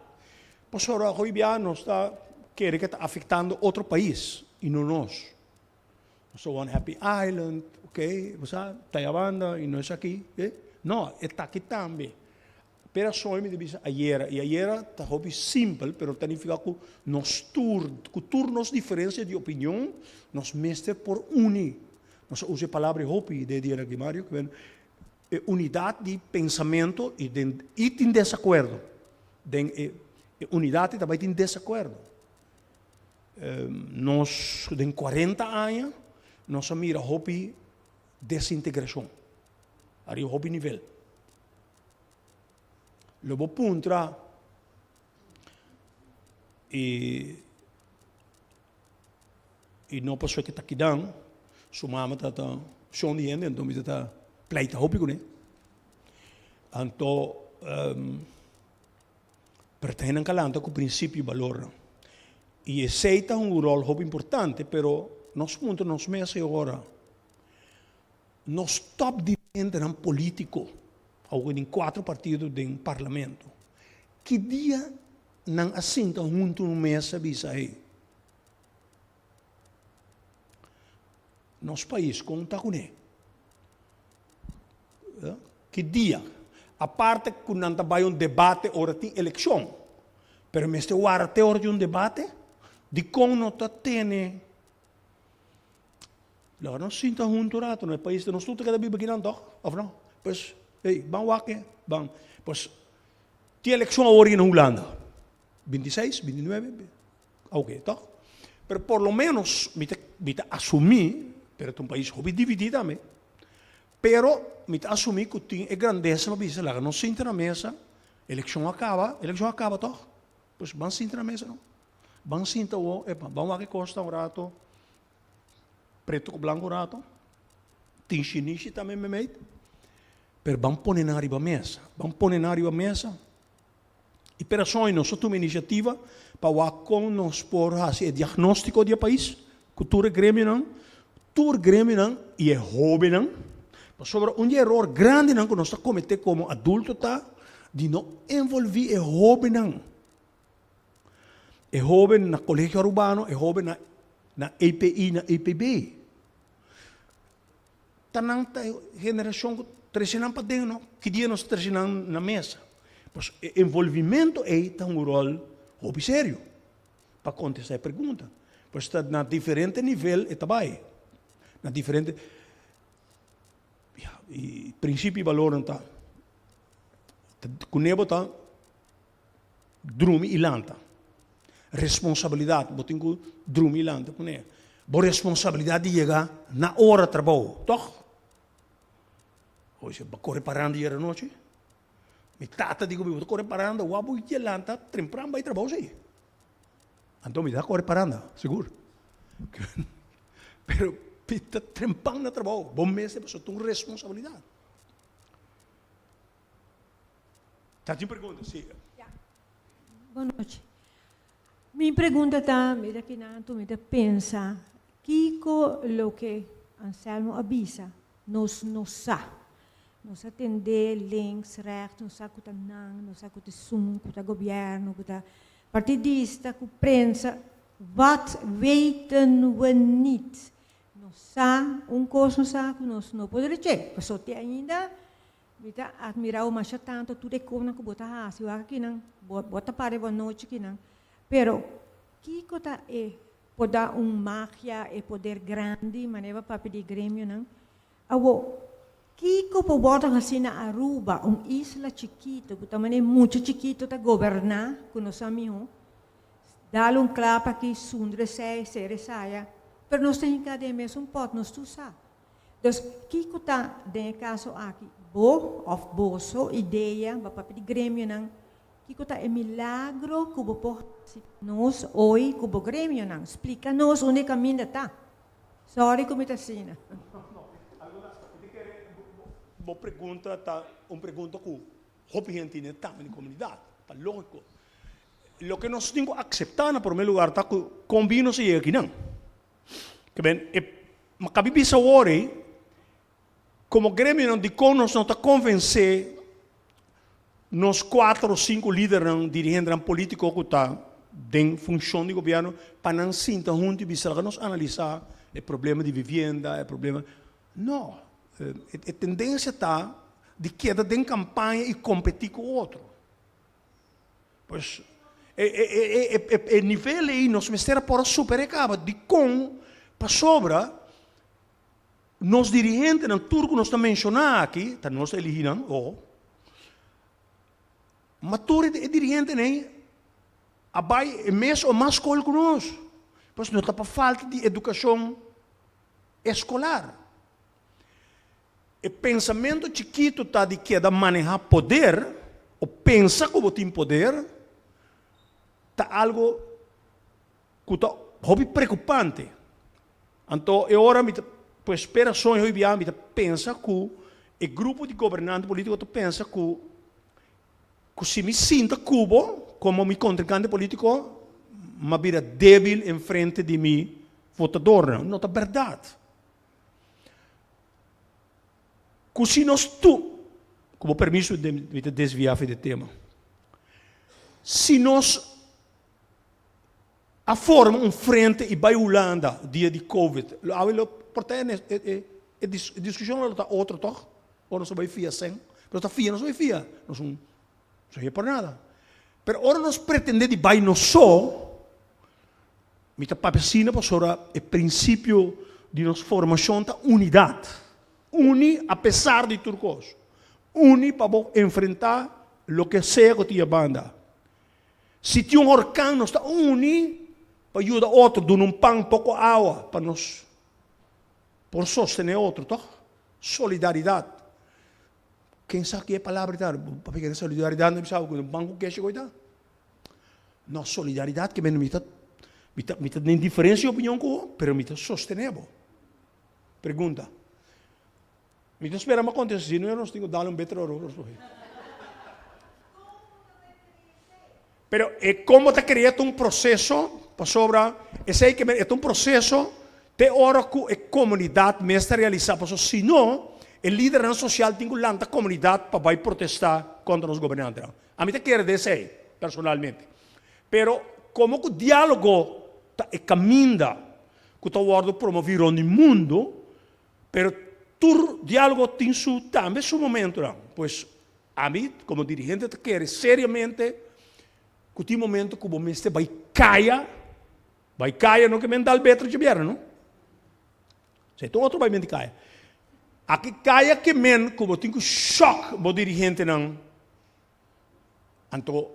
Mas agora hoje dia nós está querendo que está afetando outro país e não nós. Nós somos um happy island, ok? Você está banda e nós aqui, não, está aqui também. Pero só me diz ayer está hobby simples, pero significa que nós turnos diferenças de opinião, nós mestre por unir. Nós usamos a palavra hobby de dia aqui, Mário, que é unidade de pensamento e de desacordo. Unidade também tem desacordo. Nós, em 40 anos, nós mira hobby desintegração. Aí o hobby nível. Logo puntra e não passou que está aqui dando, sumama está som de gente, então está pleita hobby com ele. Então pertence a calanta com o princípio e valor. E aceita rol hobby importante, pero nós puntos nós meses agora, nós top dirigentes não político. Ou em 4 partidos do parlamento. Que dia não assentam junto no mesa bisa aí? Nosso país conta com ele. Que dia? A parte que não vai debate ora tem eleição. Pero mestre o arte ora de debate de como não está tendo. Lá nós sentamos junto rato no país de nós tudo cada vez aqui não, ou não? Pois vamos aqui, vamos. Pois, tem eleição agora na Holanda. 26, 29, ok, tá? Pero por lo menos, me assumir, pero é um país hobby dividido também. Pero, me assumir que tem a grandeza, mas lá não senta na mesa, eleição acaba, tá? Pois, vamos sentar na mesa, não? Vamos sentar, vamos aqui costa um rato, preto com branco um rato, tem chinês também, me mete. Pero vamos pôr na arriba mesa. E para só nós temos uma iniciativa para com nós por fazer diagnóstico do país, cultura grêmio não, e é jovem não, sobre erro grande não que nós estamos cometendo como adulto tá, de não envolver jovem não. É jovem na colégio urbano, é jovem na EPI, na EPB. Tanang geração tresinang pa din, no? Que dia nós tresinang na mesa. Pois, envolvimento é um rol hobby sério para contestar a pergunta. Pois está na diferente nível e trabalho. Na diferente e princípio e valor não tá. Kunebo tá drumi ilanta. Responsabilidade, botin ko drumi ilanta kune. Bo responsabilidade de chegar na hora de trabalho, toch? Hoje, corre parando a noite. Me tata digo, me corre parando, o abo e lanta, temprano vai trabalhar aí. Então me dá corre parando, seguro. Pero pita temprano na trabalho, bom mês você tem responsabilidade. Tá te pergunta, sim. Boa noite. Minha pergunta está, me pensa, Kiko lo que Anselmo avisa, nos sabe. nos atender links, rechts, nos sacuta não, nos sacuta sum, cuta governo, cuta partidista, cu prensa, wat weten we niet? Nos sa, coisa nos sa, nos não pode dizer, passou te ainda, bita admirar o macho tanto, tudo é como que bota hasi, aqui não, bota para boa noite aqui não, pero que cota é pode dar magia e poder grande, maneira para pedir grêmio não, awo Kiko po bota kasi na Aruba, isla chiquito, puta mané muito chiquito ta governar, conosco amigo. Dá clapa aqui, sundre sei, sere saia, pero nós temos cada mês pot, nós tu sa. Então, Kiko tá, de caso aqui, boso, ideia, para pedir grêmio não, Kiko tá é milagro que po nós hoje que o grêmio não, explica nós onde caminho tá. Sorry como tá assim. Boa pergunta, tá? Pergunta que a gente tem também na comunidade, tá lógico. O que nós temos que aceitar, em primeiro lugar, tá que combina se aqui não. Que bem, mas cabe bisa hoje, como grêmio não de nós não tá convencer nos 4 ou 5 líderes dirigentes políticos que tá em função do governo para não sentar juntos e bisa nós analisar o problema de vivenda, o problema não. A tendência está de queda de campanha e competir com o outro. Pois, o nível aí, nós precisamos por superar de como, para sobra, nós dirigentes, no turco, nós estamos mencionando aqui, tá nós elegendo, mas tu é dirigente, né? Abai é mês ou mais escola que nós. Pois não está para falta de educação escolar. O pensamento chiquito está de que é manejar poder, ou pensa como tem poder, está algo que está preocupante. Então, é hora de espera sonho e viagem, pensa que o grupo de governantes políticos pensa que se me sinta cubo como meu contrincante político, me vira débil em frente de meu votador. Não é verdade. Que se nós como permisso de desviar do tema, se nós a forma frente e vai Holanda dia de Covid, a discussão está outra toch, ou não se vai fiar sem, mas está fiar, não se vai fiar, não se por nada. Mas agora nós pretendemos de vai não só, mita papecina para sobre o princípio de nossa formação da unidade. Uni a pesar de turcos. Uni para enfrentar o que seja que tinha banda. Se tinha huracão, nós está uni para ajudar outro, dando pão, pouco água para nós, por sostener outro, tá? Solidariedade. Quem sabe que é a palavra para pegar solidariedade não sabe quando banco que chegou aí. Não solidariedade que me tem diferença de opinião com, mas me sostenevo. Pergunta. Me espera mais acontecer, não nós temos que dar better horror. Pero como está criando processo para sobra, esse que é processo de hora que a comunidade me está realizando, porque se não, o líder social tem que lançar a comunidade para protestar contra os governantes. A mim te quer dizer, personalmente. Pero como o diálogo caminha, que está promovido no mundo, pero o diálogo tem também seu momento. Pois, a mim, como dirigente, quero seriamente que tem momento que o mestre vai cair, não que me dá o beto de governo, não? Se tem outro vai me cair. Aqui caia que men, como tem que choque, o dirigente não. Então,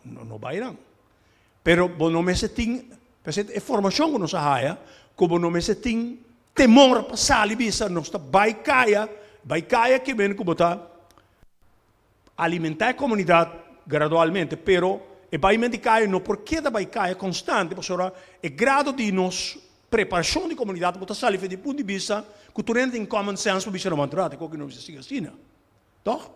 não vai não. Pero, não me se tem, a formação que nós há, como não me se tem temor para sair, nós vai cair que men, como está alimentar a comunidade gradualmente, pero e vai medicar não porque da vai cair constante, porque ora é grado de nos preparação de comunidade para sair de ponto de vista que tu tem common sense para bicho mantrate, que não se siga assim, toch?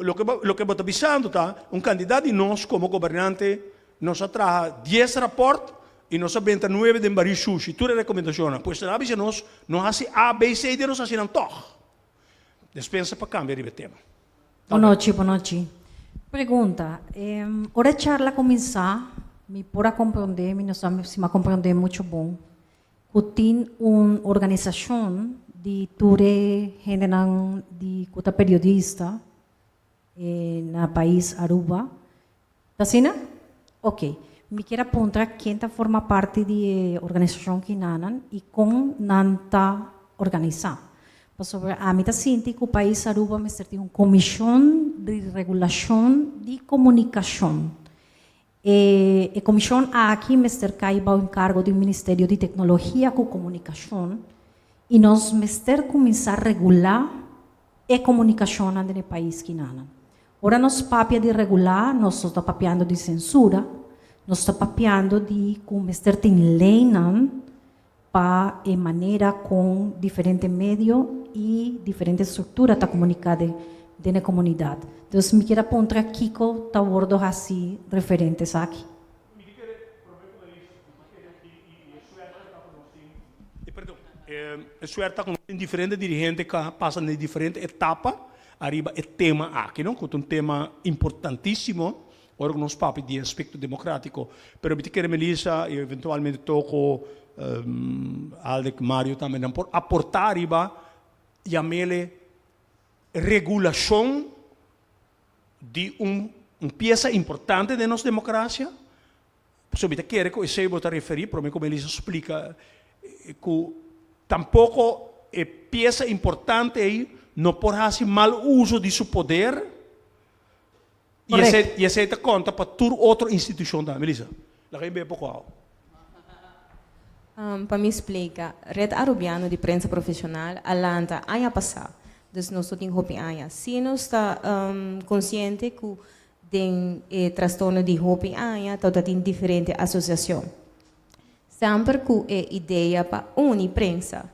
Lo que bota bisando tá, candidato de nós como governante nos atraja 10 raportes y nos 29 de baril sushi, tu recomendación, pues la vez nos hace A, B, C, D, nos hacen toch. Despensa para cambiar el tema. Boa noite. Pergunta, hora a charla começar, me pôr a compreender, me não sabe se me compreender muito bom. Que tem uma organização de ture general de cuta periodista na país Aruba. Tá assim? Ok. Me quero apontar quem tá forma parte de organização que nanan e como não tá organizar. Sobre a mim sinto que o país Aruba tem uma comissão de regulação de comunicação. A comissão aqui caiba o encargo do Ministério de Tecnologia e Comunicação e nós começar a regular a comunicação no país que nana. Ora nós papia de regular, nós estamos papiando de censura, nós estamos papiando de como tem lei para a maneira com diferentes meios e diferentes estruturas para comunicar na comunidade. Então, me quero apontar aqui que está bordo assim referentes aqui. Perdão, isso é com diferentes dirigentes que passam em diferentes etapas, arriba o tema aqui, não? Que é um tema importantíssimo, ora nós papi de aspecto democrático, pero me quero Melissa e eventualmente toco Aldec Mario também por aportar arriba e a mele regulação de peça importante de nossa democracia. Se me quer que eu vou referir, para mim como Elisa explica, que tampouco é peça importante aí não por fazer mal uso de seu poder e aceita conta para toda outra instituição da Melissa. Lá vem bem pouco. Para me explicar, Rede Arubiano de Prensa Profissional, Alanta, ano passado, dus nós temos hopi aya. Se nós está consciente que tem transtorno de hopi aya, então tem diferente associação. Sempre que a ideia para unir prensa,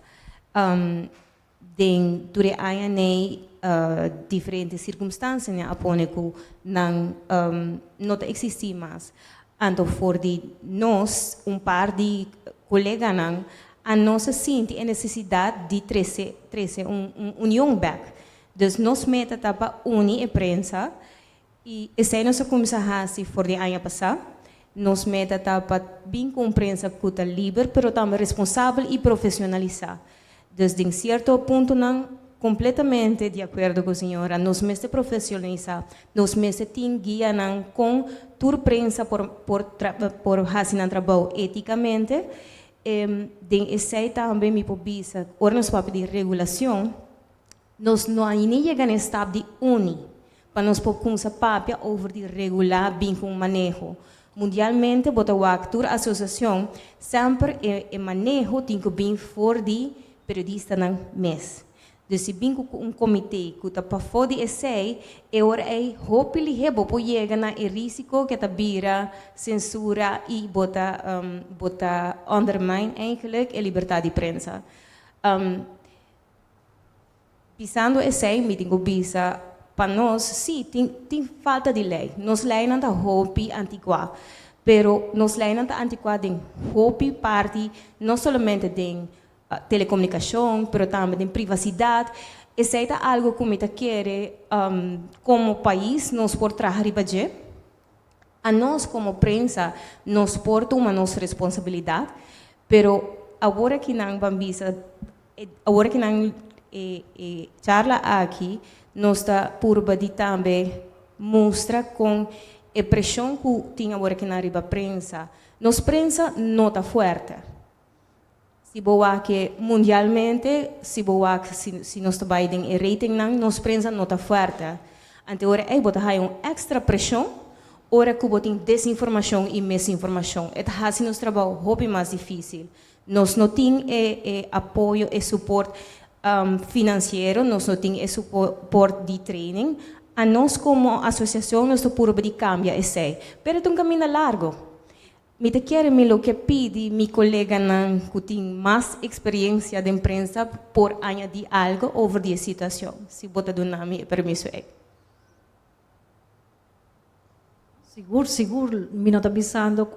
tem durante aya nem diferentes circunstâncias, né, apone que não existe mais. Então, for de nós, par de colegas, a nossa sente a necessidade de trazer união back. Então, nós meta para unir a prensa e essa nossa começar for de ano passado. Nós meta para bem com a prensa que está livre, mas também responsável e profissionalizar. Então, em certo ponto, não completamente de acordo com a senhora, nós mesmos profissionalizar, nós mesmos temos guia com toda a prensa por fazer um trabalho eticamente. Esse também me pobisa, ora nós vamos pedir regulação, nós não ainda chegamos a estado de unir, para nós podemos papia over de regular bem com o manejo. Mundialmente, bota o actor associação, sempre o manejo tem que vir fora de periodista no mês. Dus se bem com comitê que está para fora de essay, ora é hopefully hebo por chegar na risco que está vira censura e bota undermine eigenlijk a liberdade de prensa. Pisando essay, me tenho bisa para nós, sim, tem falta de lei. Nós lei não está hopi antiqua, pero nós lei não está antiqua tem hopi parte não somente tem telecomunicação, pero também de privacidade. Isso é algo que me quer como país nós por trabalhar. A nós como prensa nós porta uma nossa responsabilidade, pero agora que não bambisa, agora que não charla aqui, nós está por de também mostra com a pressão que tem agora que na riba prensa. Nos prensa não está forte. Se boa que mundialmente, se boa que se nós trabalhamos em rating não, nos prensa não está forte. Então, ora é botar extra pressão, ora que botem desinformação e misinformação. É assim nosso trabalho hobby mais difícil. Nós não temos apoio e suporte financeiro, nós não temos suporte de training. A nós como associação, nós estamos por de cambiar isso. Mas é um caminho largo. Me quero me lo que pedi mi colega que tem mais experiência de imprensa por añadir algo over a situação. Se bota do nome, permisso é. Seguro, me não está pensando que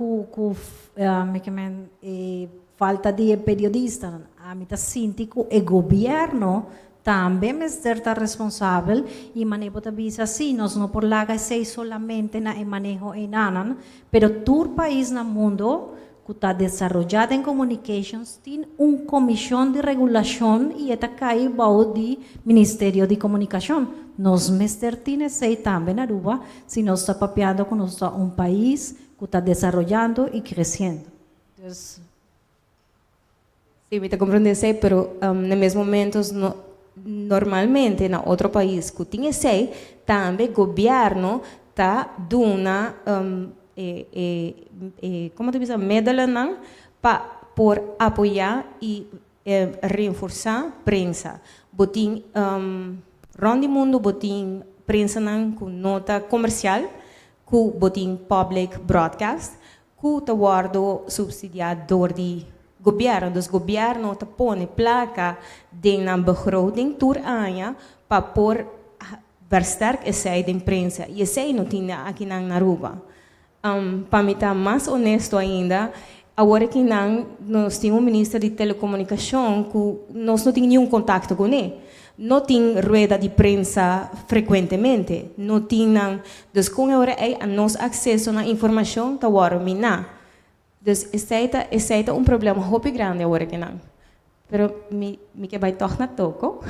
falta de periodista, a mim está síntico, o governo também me está responsável e manejo está bisa sim, nós não por lá sei solamente na manejo em anan, pero todo país no mundo que está desarrollado em communications tem comissão de regulação e está cai bao de Ministério de Comunicação. Nós mester tiene sei também na Aruba, se nós está papeando com nós país que está desarrollando e crescendo. Entonces, sí, me te comprende, sei, pero en mesmos momentos normalmente en otro país que tiene sei, también el gobierno está dando ¿cómo te dice? Medalha por apoyar y reforzar prensa. Botín rondi mundo botín prensa con nota comercial, com botín public broadcast, que está guardo subsidiado de governo. Dus governo te põe placa na begroting tur aanya para por versterk essa de imprensa. E essa não tinha aqui na Aruba. Para mim tá mais honesto ainda, agora que nós temos um ministro de telecomunicação que nós não temos nenhum contato com ele. Não tem rueda de prensa frequentemente. Não tem, dus com agora a nosso acesso à informação tá agora mina. Dus esse é problema muito grande agora que não. Pero me que vai tornar toco.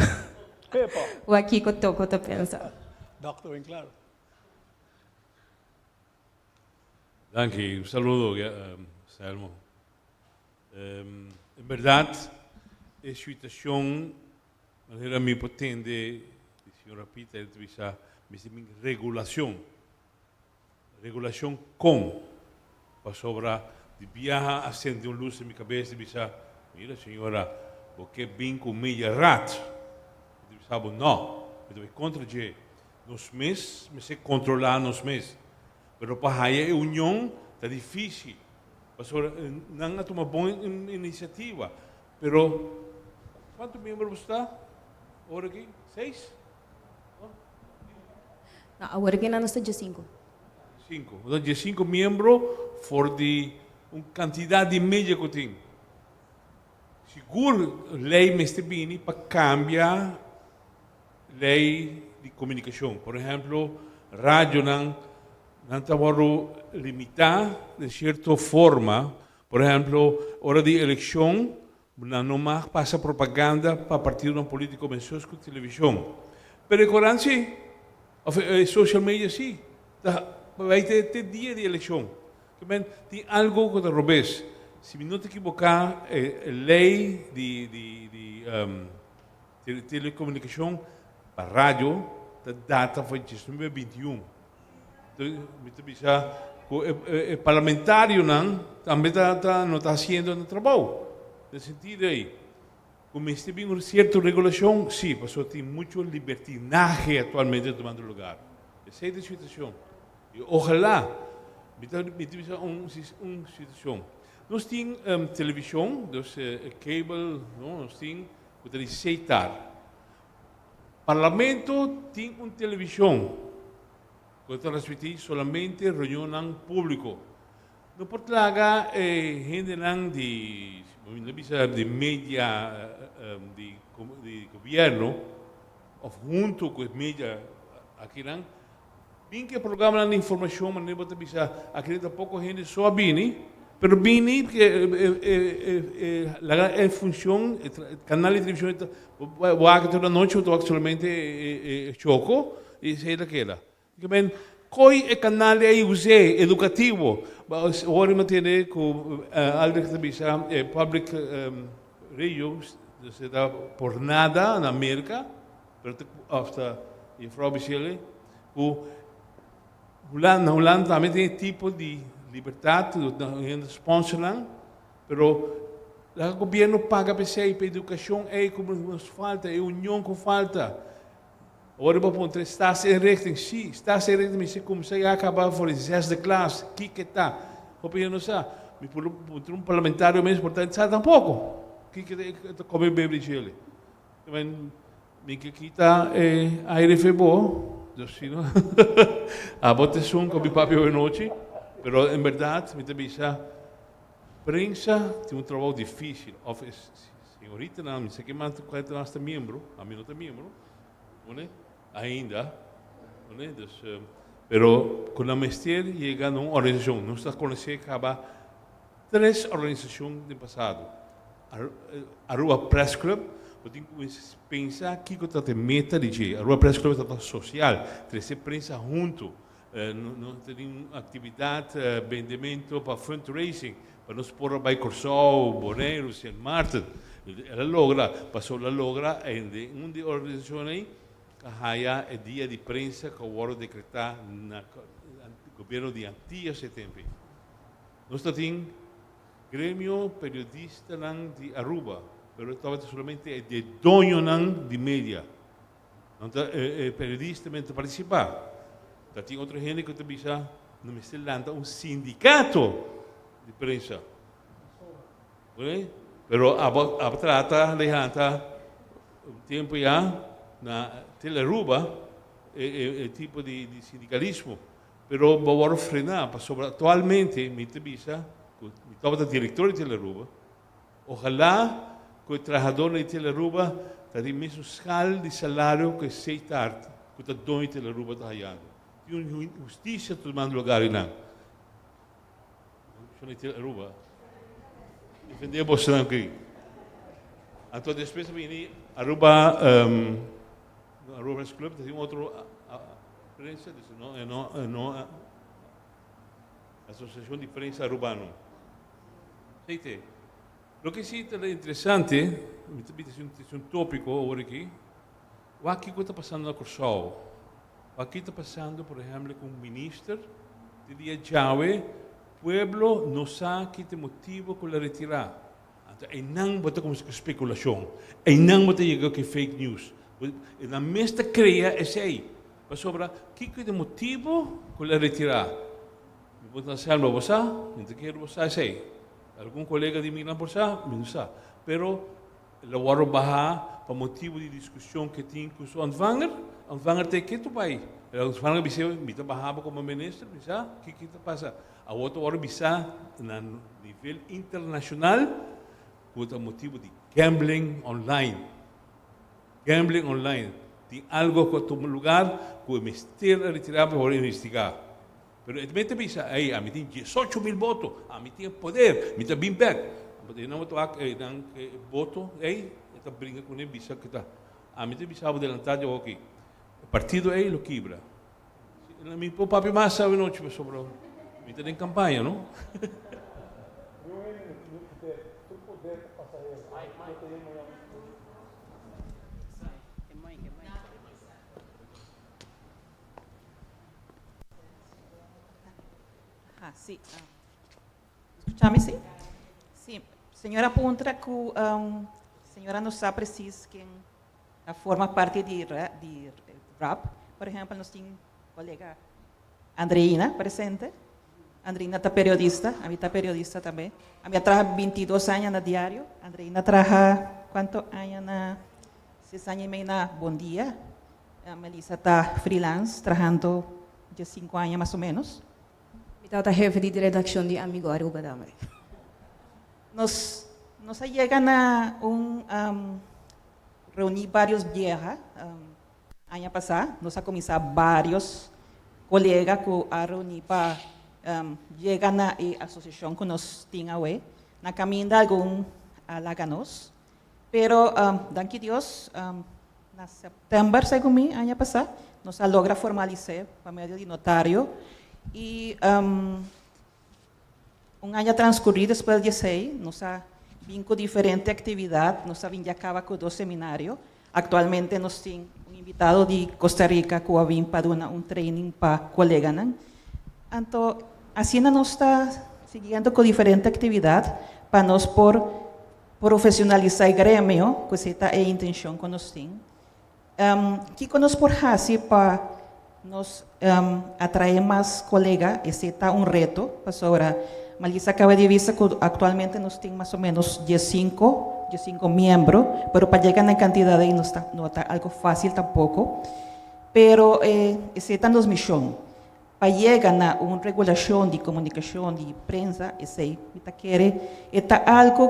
O aqui que toco tá pensa. Doctor, bem claro. Dank je. Un saludo, Selmo. En verdad, la situación era muy potente, señora Peter, regulación. Regulación con, para sobra, de viaja, acende una luz en mi cabeza y dice, mira señora, porque vim com meia rat. Eu disse, não, eu contra de nos meses, me sei controlar nos meses. Pero para a união está difícil. Não é uma boa iniciativa. Pero, quantos membros está? Agora aqui? 6? Agora que não está de 5. 5. Então, de 5 membros, for de uma quantidade média que tem. Seguro, lei me bem para cambiar lei de comunicação. Por exemplo, rádio não estamos limitar de certa forma, por exemplo, hora de eleição, não mais passa propaganda para partido político menções com televisão. Mas agora sim, social media sim, vai ter dia de eleição. Tem algo que te roubes. Se não te equivocar, a lei de telecomunicação para rádio, a data foi de 2021. O parlamentário também não está fazendo o trabalho. Nesse sentido aí, como tem uma certa regulação, sim, mas tem muito libertinagem atualmente tomando lugar. Essa é a situação. E ojalá, uma situação. Nós temos televisão, cable, nós temos o aceitar. Parlamento tem uma televisão. Que transmitir solamente reunião público. Não pode lagar gente de mídia de governo, ou junto com a mídia aqui não. Bem que o programa de informação, mas não pode pensar, aqui pouco gente só bini, pero bini que a função, canal de televisão, o acto toda noite, o acto solamente choco e sei daquela. Koi é canal aí usei educativo, agora me tem com algo que bisa public radio, se dá por nada na América, pero after em Frobisele, o Holanda também tem tipo de liberdade, do sponsoring, pero o governo paga para para educação é como nos falta, é união que falta. Agora vou ponto está sem richting, sim, está sem richting, mas como se acabar for a sexta classe, que está? O não sabe, me por parlamentário mesmo, portanto sabe tampouco, que come bebe de ele. Também me que está a RFBO, Dus, a votación con mi papi hoy noche, pero en verdad, me dice, prensa tiene un trabajo difícil. Of es, señorita, não sei que mais quando nós estamos membro, a mim não tem membro, né? Ainda, né? Dus, pero con la mestre llega a una organización, no está conociendo acaba 3 organizaciones del pasado. Aruba Press Club, eu tenho que pensar que eu estou meta de Aruba Press Club está social, trazer prensa junto, não tem atividade, vendimento para fundraising, para nós pôr by Corsol, Boneiro, Saint Martin. Ela logra, passou ela logra em uma de organizações aí, que há o dia de prensa que o oro decretar no governo de Antillas setembro. Nós temos grêmio periodista de Aruba, pero estava solamente de dono de mídia. Não periodista para participar. Tem outra gente que também já não está dando sindicato de prensa. ¿Okay? Pero a trata levanta tempo já na Telearuba tipo de sindicalismo. Pero vou frenar, para atualmente me avisa estava o diretor de Telearuba. Ojalá que o trabalhador de Telearuba tenha o mesmo escala de salário que 6 tarde, que o dono de Telearuba está ganhando. Tem uma justiça tomando lugar lá. De Telearuba. Defender a Bolsonaro aqui. Então, depois vem Aruba Press Club, tem outro prensa, não Associação de Prensa Arubano. Lo que sí es interesante, es un tópico ahora aquí, ¿qué está pasando en Corsol? ¿Qué está pasando, por ejemplo, con un ministro de día llave, pueblo no sabe qué motivo con la retirada? Y no vota como especulación, y no vota llegar que fake news. La mesta crea es ahí, para sobre qué es el motivo con la retirada. Vota Salmo Bosa, mientras que Bosa es ahí. Algún colega de mim por ça, não sabe. Pero la hora bajar por motivo de discussão que tem com o Antvanger tem que tu vai. O Antvanger bisa mita bajar como ministro, bisa que está passa. A outra hora bisa na nível internacional por motivo de gambling online. Gambling online tem algo que toma lugar que o ministério retirar para investigar. Pero el mente piensa, a mí tiene 18,000 votos, a mí tiene poder, me está bien back. Pero no me toca voto, está brinca con él, bisa que está. A mí te bisa adelantar yo aquí. El partido ahí lo quebra. Mi papi más sabe noche sobre, me está en campaña, ¿no? Sí. Escúchame, sí? Sí. Señora Puntra, que señora não sabe preciso quem forma parte de rap. Por exemplo, nós temos colega Andreina presente. Andreina está periodista, a mim está periodista também. A mim trabalha 22 anos na diário. Andreina trabalha quanto anos na 6 anos e meio na Bom Dia. A Melissa está freelance, trabalhando de 5 anos mais ou menos. Estava jefe de redação de Amigo Aruba também. Nós chegamos a reunir vários dias. Ano passado, nós começamos vários colegas a reunir para chegar na associação que nós tínhamos hoje. Na caminho de algum Laganos. Pero, danke Deus, na setembro, segundo mim, ano passado, nós logramos formalizar por meio de notário. E ano transcorrido, depois de 16, nós vimos com diferentes atividades, nós vimos acaba com 2 seminários. Atualmente, nós temos invitado de Costa Rica que vem para dar training para colegas. Então, assim nós estamos seguindo com diferentes atividades para nós profissionalizar o grêmio, que essa é a intenção que nós temos. Que nós por fazer para nós atrair mais colegas, esse é reto. Pastora Melissa acaba de dizer que atualmente nós temos mais ou menos 15 membros, mas para chegar na quantidade não está algo fácil tampoco. pero essa é a nossa missão. Para chegar a uma regulação de comunicação de prensa, esse é algo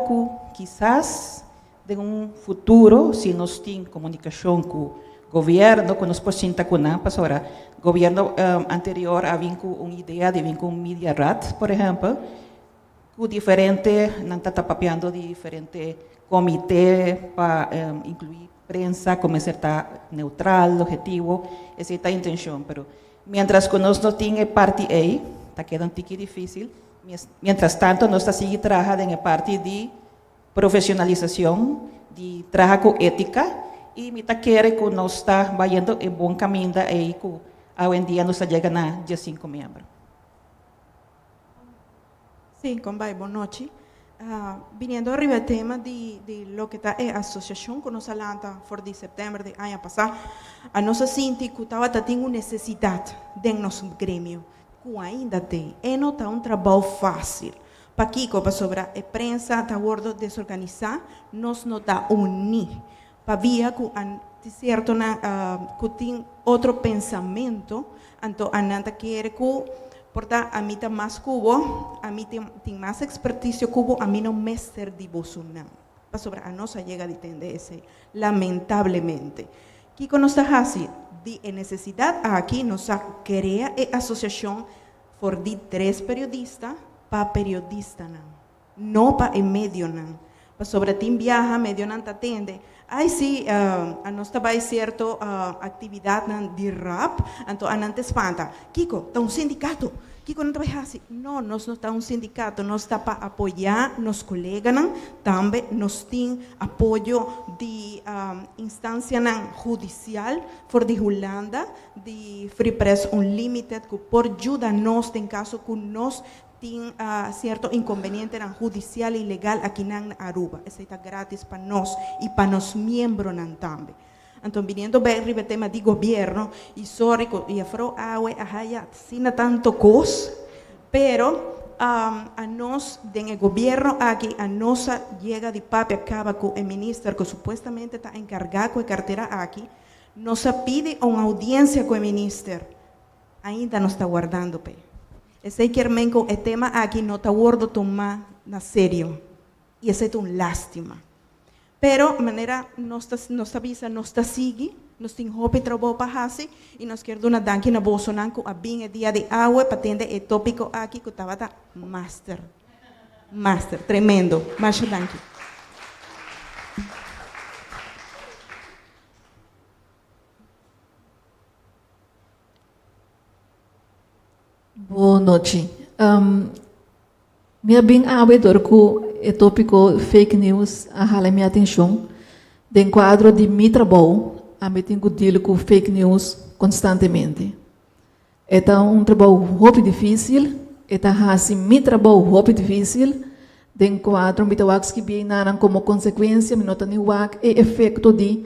que quizás em um futuro, se nós temos comunicação com o governo, que nós podemos com a pastora, o governo anterior havia uma ideia de vir com media rat, por exemplo, com diferente, não está papeando de diferente comitê para incluir prensa, como está neutral, objetivo, essa é a intenção. Pero, mientras que nós não temos parte A, está quedando um pouco difícil. Mientras tanto, nós estamos seguindo trabalhando em parte de profissionalização, de trabalho com ética, e me está querendo que nós está indo em bom caminho aí, que hoje em dia nós está chegando a 15 membros. Sim, combai, boa noite. Viniendo arriba el tema de lo que está en asociación con nos alanta for de septiembre de año pasado, a nossa sinti que estava tendo uma necessidade de nosso grêmio, que ainda tem, e não está um trabalho fácil. Para Kiko, para sobre a prensa, está gordo desorganizar, nós não está unir, para via que certo que tem outro pensamento, então a nanta quer que portanto, a mim tem mais cubo, a mim tem mais expertise cubo, a mim não mestre de Bolsonaro. Para sobre a nossa chega de entender isso, lamentavelmente. Que quando está assim, de necessidade aqui, nós cria a associação for de 3 periodistas para periodista não para o meio não. Para sobre tem viaja, medio não atende. Aí sim, a nós trabalha certo atividade de rap, então a não te espanta. Kiko, está um sindicato. Kiko não trabalha assim. Não, nós não está um sindicato, nós está para apoiar nos colegas, também nós temos apoio de instância judicial, for de Holanda, de Free Press Unlimited, que por ajuda nós, em caso que nós tem certo inconveniente judicial e legal aqui na Aruba. Isso está grátis para nós e para os membros também. Então, vindo bem o tema de governo, histórico, e afro awe ahaya, sin tanto cos, pero a nós, do governo aqui, a nossa chega de papo acaba com o ministro que supostamente está encarregado da carteira aqui, nos pede uma audiência com o ministro. Ainda não está guardando, pé. Esse que o tema aqui não está gordo tomar na sério. E isso é uma lástima. Pero, de maneira, nós avisa, nós sigue, nós temos hope trabalho para fazer, e nós queremos dar danke na Bolsonaro, que a bem dia de água, para atender o tópico aqui, que estava master. Master, tremendo. Mas danke. Boa noite. Minha bem abedor com o tópico fake news a hala minha atenção. De quadro de meu trabalho, a mim tenho que deal com fake news constantemente. É um trabalho muito difícil. É assim meu trabalho muito difícil. De quadro me tawag que bem naran como consequência, me nota niwag e efeito de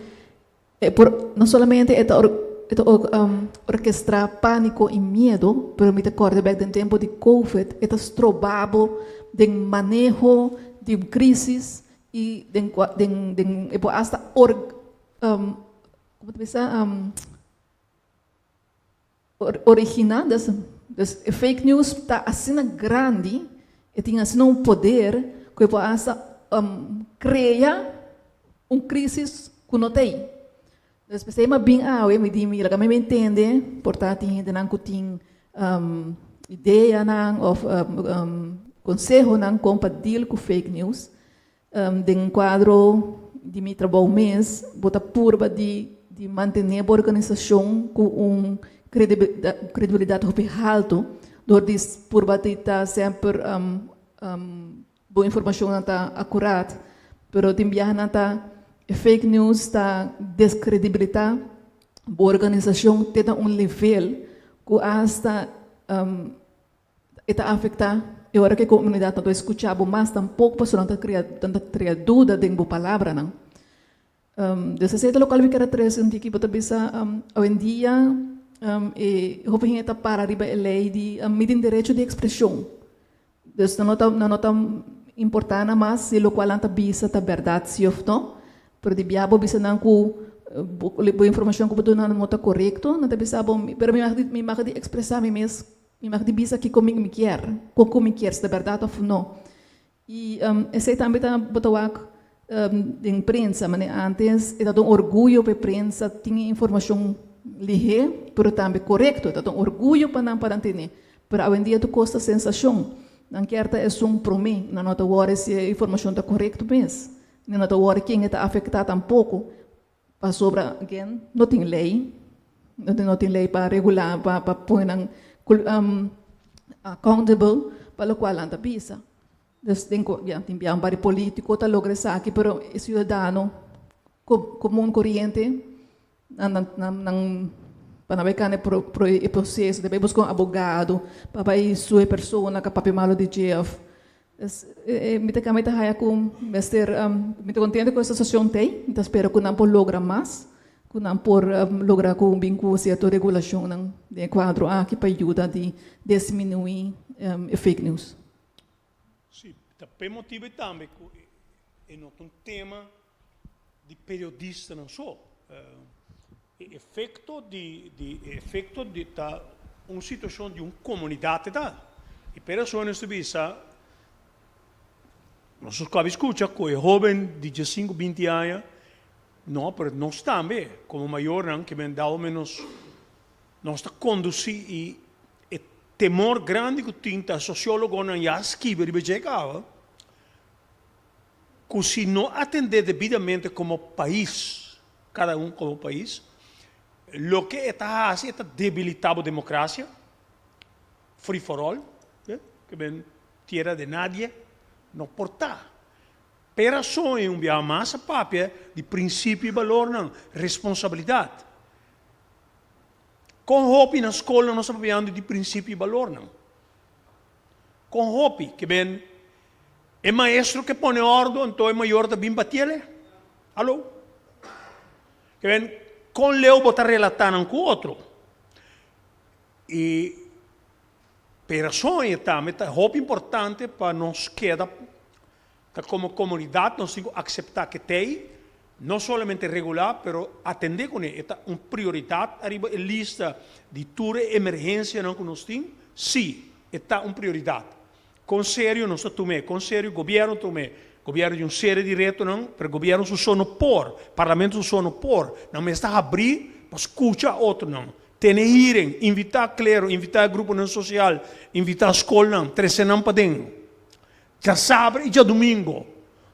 não somente orquestrar pânico e medo, pero me recorda bem do tempo de COVID, é provável de manejo de crises e de hasta como te diz original das fake news está assim grande e tem assim poder que pode hasta criar crise que não tem. Especialmente mas bem me diz que me entende, portanto gente não tem ideia não ou conselho não para deal com fake news. De quadro de meu trabalho mês, bota purba de manter a organização com credibilidade muito alta, onde purba de estar sempre boa informação não está acurada, pero tem viagem não está fake news está descredibilidade, a organização tem nível que hasta está afetar. E agora que a comunidade não escutava mais, tampouco pessoas não criar dúvida de uma palavra não. Dessa certa local que era três que pode pensar hoje em dia eu vou está para arriba a lei de medir direito de expressão. Então não está importante mas se o qual não está bisa está verdade se ou não. Pero de biabo bisa nang ku boa informação que eu não está correto, não está bom, pero me mag de expressar me mag de bisa que comigo me quer, como me quer, se é verdade ou não. E esse também está botando de imprensa, mas antes era um orgulho para a imprensa, tinha informação ligeira, pero também correto, era um orgulho para não entender. Pero hoje em dia tu custa sensação, não quer é para mim, não está hora se a informação está correta mesmo, não está hora quem está afetado tampouco. Para sobre, again, não tem lei, não tem lei para regular, para pôr accountable, para o qual anda pisa. Tem um barrio político, está logra aqui, pero o cidadão comum corrente, para ver o processo, deve buscar um advogado, para ir sua pessoa, que papel malo de GF. Me te camita haya com Mr. Me te contente com essa situação tem, então espero que não por logra mais, que não por logra com vínculo certa regulação de quadro aqui para ajudar de diminuir fake news. Sim, também motivo também que é um tema de periodista não só, efeito de tá uma situação de uma comunidade tá, e pessoas que bisa nós acabamos de escutar que o jovem de 15, 20 anos, não, mas nós também, como maior, que me dá ao menos, nós está conduzir e o temor grande que tinha sociólogo não já esquiva de chegava, que se não atender devidamente como país, cada como país, o que está fazendo é debilitar a democracia, free for all, que vem tierra de nadie, não portar. Pero só é uma massa papia de princípio e valor, não, responsabilidade. Com hopi na escola nós estamos falando de princípio e valor, não. Com hopi, que vem, é maestro que põe ordem, então é maior da bem batele. Alô? Que vem, com leu botar relatando com o outro. E pero só é também hopi importante para nós queda como comunidade nós temos que aceitar que tem não somente regular, pero atender com ele. É uma prioridade arriba a lista de toda emergência não que nós temos. Sim, é uma prioridade. Com sério nós tomamos, com sério o governo tomamos. Governo de um série de retos não, pero o governo só não por, parlamento só não por, não me está a abrir para escutar outro não. Tem hearing, invitar clero, invitar grupo não social, invitar a escola não, trezenam para dentro. Já sábado e já domingo.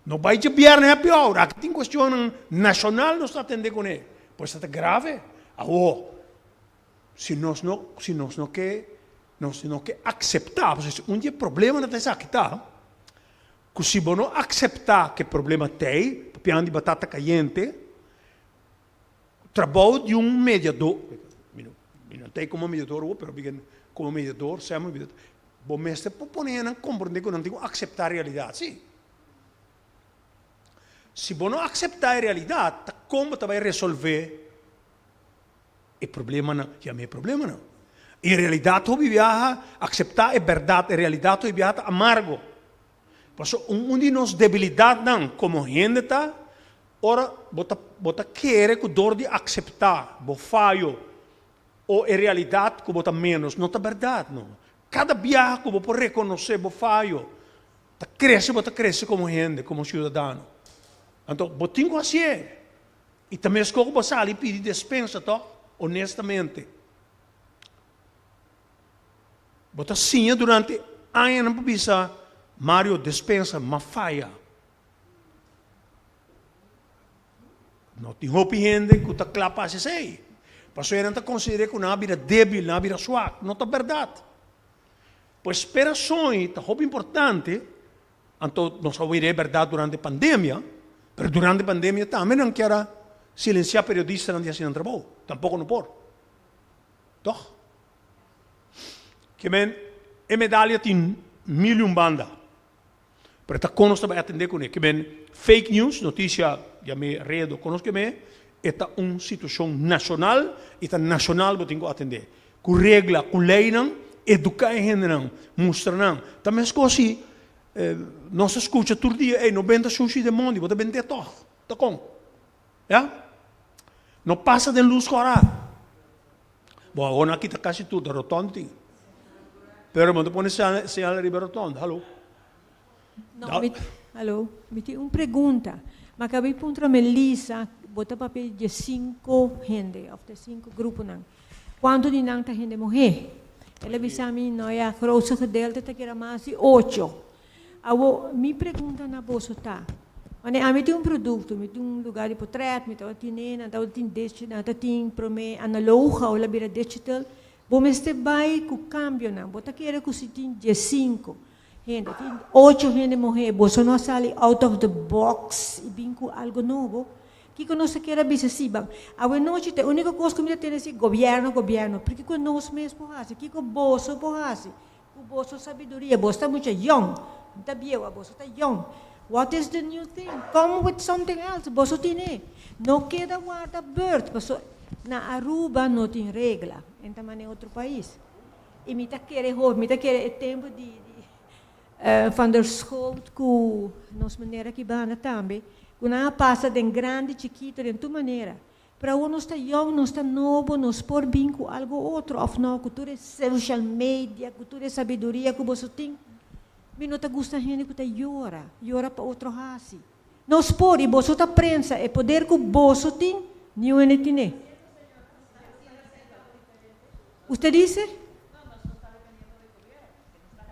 Não vai de viernes a pior. Aqui tem questão nacional, não está atendendo com ele. Pois é grave. Se nós não quer aceitar, um dia problema não tem aqui, tá? Que se você não aceitar que problema tem, piano de batata caliente, trabalho de um mediador, não tem como mediador, mas como mediador, sempre mediador. Bom, mestre, proponendo, compreender que não tem que aceitar a realidade, sim. Se você não aceitar a realidade, como você vai resolver o problema? Não, já não é problema, não. E a realidade, você viaja, aceitar é verdade, a realidade, você viaja amargo. Porque de nossas debilidades, não, como gente está, ora, você quer que dor de aceitar, você falho, ou a realidade que você menos, não é verdade, não. Cada viagem que você pode reconhecer, você falho, você cresce como gente, como cidadão. Então, você tem que fazer. E também escolhe você ali pedir dispensa, tá? Honestamente. Você sim, durante anos, não precisa, Mário, dispensa, mas falha. Não tem roupa gente que está claro para se Pastor, não está considerando que não vida débil, não vida suave. Não é verdade. Pois esperações, é roupa importante. Então, nós ouvimos a verdade durante a pandemia, mas durante a pandemia também não quero silenciar periodistas que não trabalham. Tampouco não pode. Então, que bem, a medalha tem 1.000 bandas. Mas está conosco para atender com ele. Que bem, fake news, notícia, já me redo conosco que bem, é uma situação nacional, e está nacional que tem que atender. Com regra, com lei, não, educar a gente, não, mostrar, não. Também é assim, nós escutamos todo dia, não vende sushi de mundo, você vende todo. Tá com? Já? No pasa de luz ahora. Bom, agora aqui está quase tudo, rotondi. Pero manda pôr señal de rotondi, alô? Não, alô, me tem uma pergunta. Mas acabei de para Melissa, botar papel de 5 gente, ou de 5 grupos. Quanto de não tá gente morrer? Ela disse a mim, não é a grootste gedeelte, te que era mais de 8. Me pergunta na bolsa, tá? Wanneer aan met een product, met een lugar de portret, met een tinena, dat een digital, dat een prome analoga ou labira digital, bom este vai com cambio na, bota querer que se tem 5 gente, 8 gente morrer, você não sai out of the box e vem com algo novo. Que que nós quer ver assim, bang. A noite a única coisa que me tem é governo, porque que nós mesmo fazemos, que bolso faz, o bolso sabedoria, bolso está muito young, está bem, o bolso está young. What is the new thing? Come with something else. Boso tine. No queda guarda bird. Boso na Aruba não tem regra. Então em outro país. E me tá querer tempo de van der Schoot que nos maneira que banda também. Quando passa de grande chiquito de tu maneira. Para uno está young, não está novo, nos por bem com algo outro. Of não, cultura social media, cultura sabedoria que boso tem. Me não te gusta gente que llora para outro raça. Nós pode, bolso da prensa, é poder que o bolso tem, nenhum ele tem. Você disse?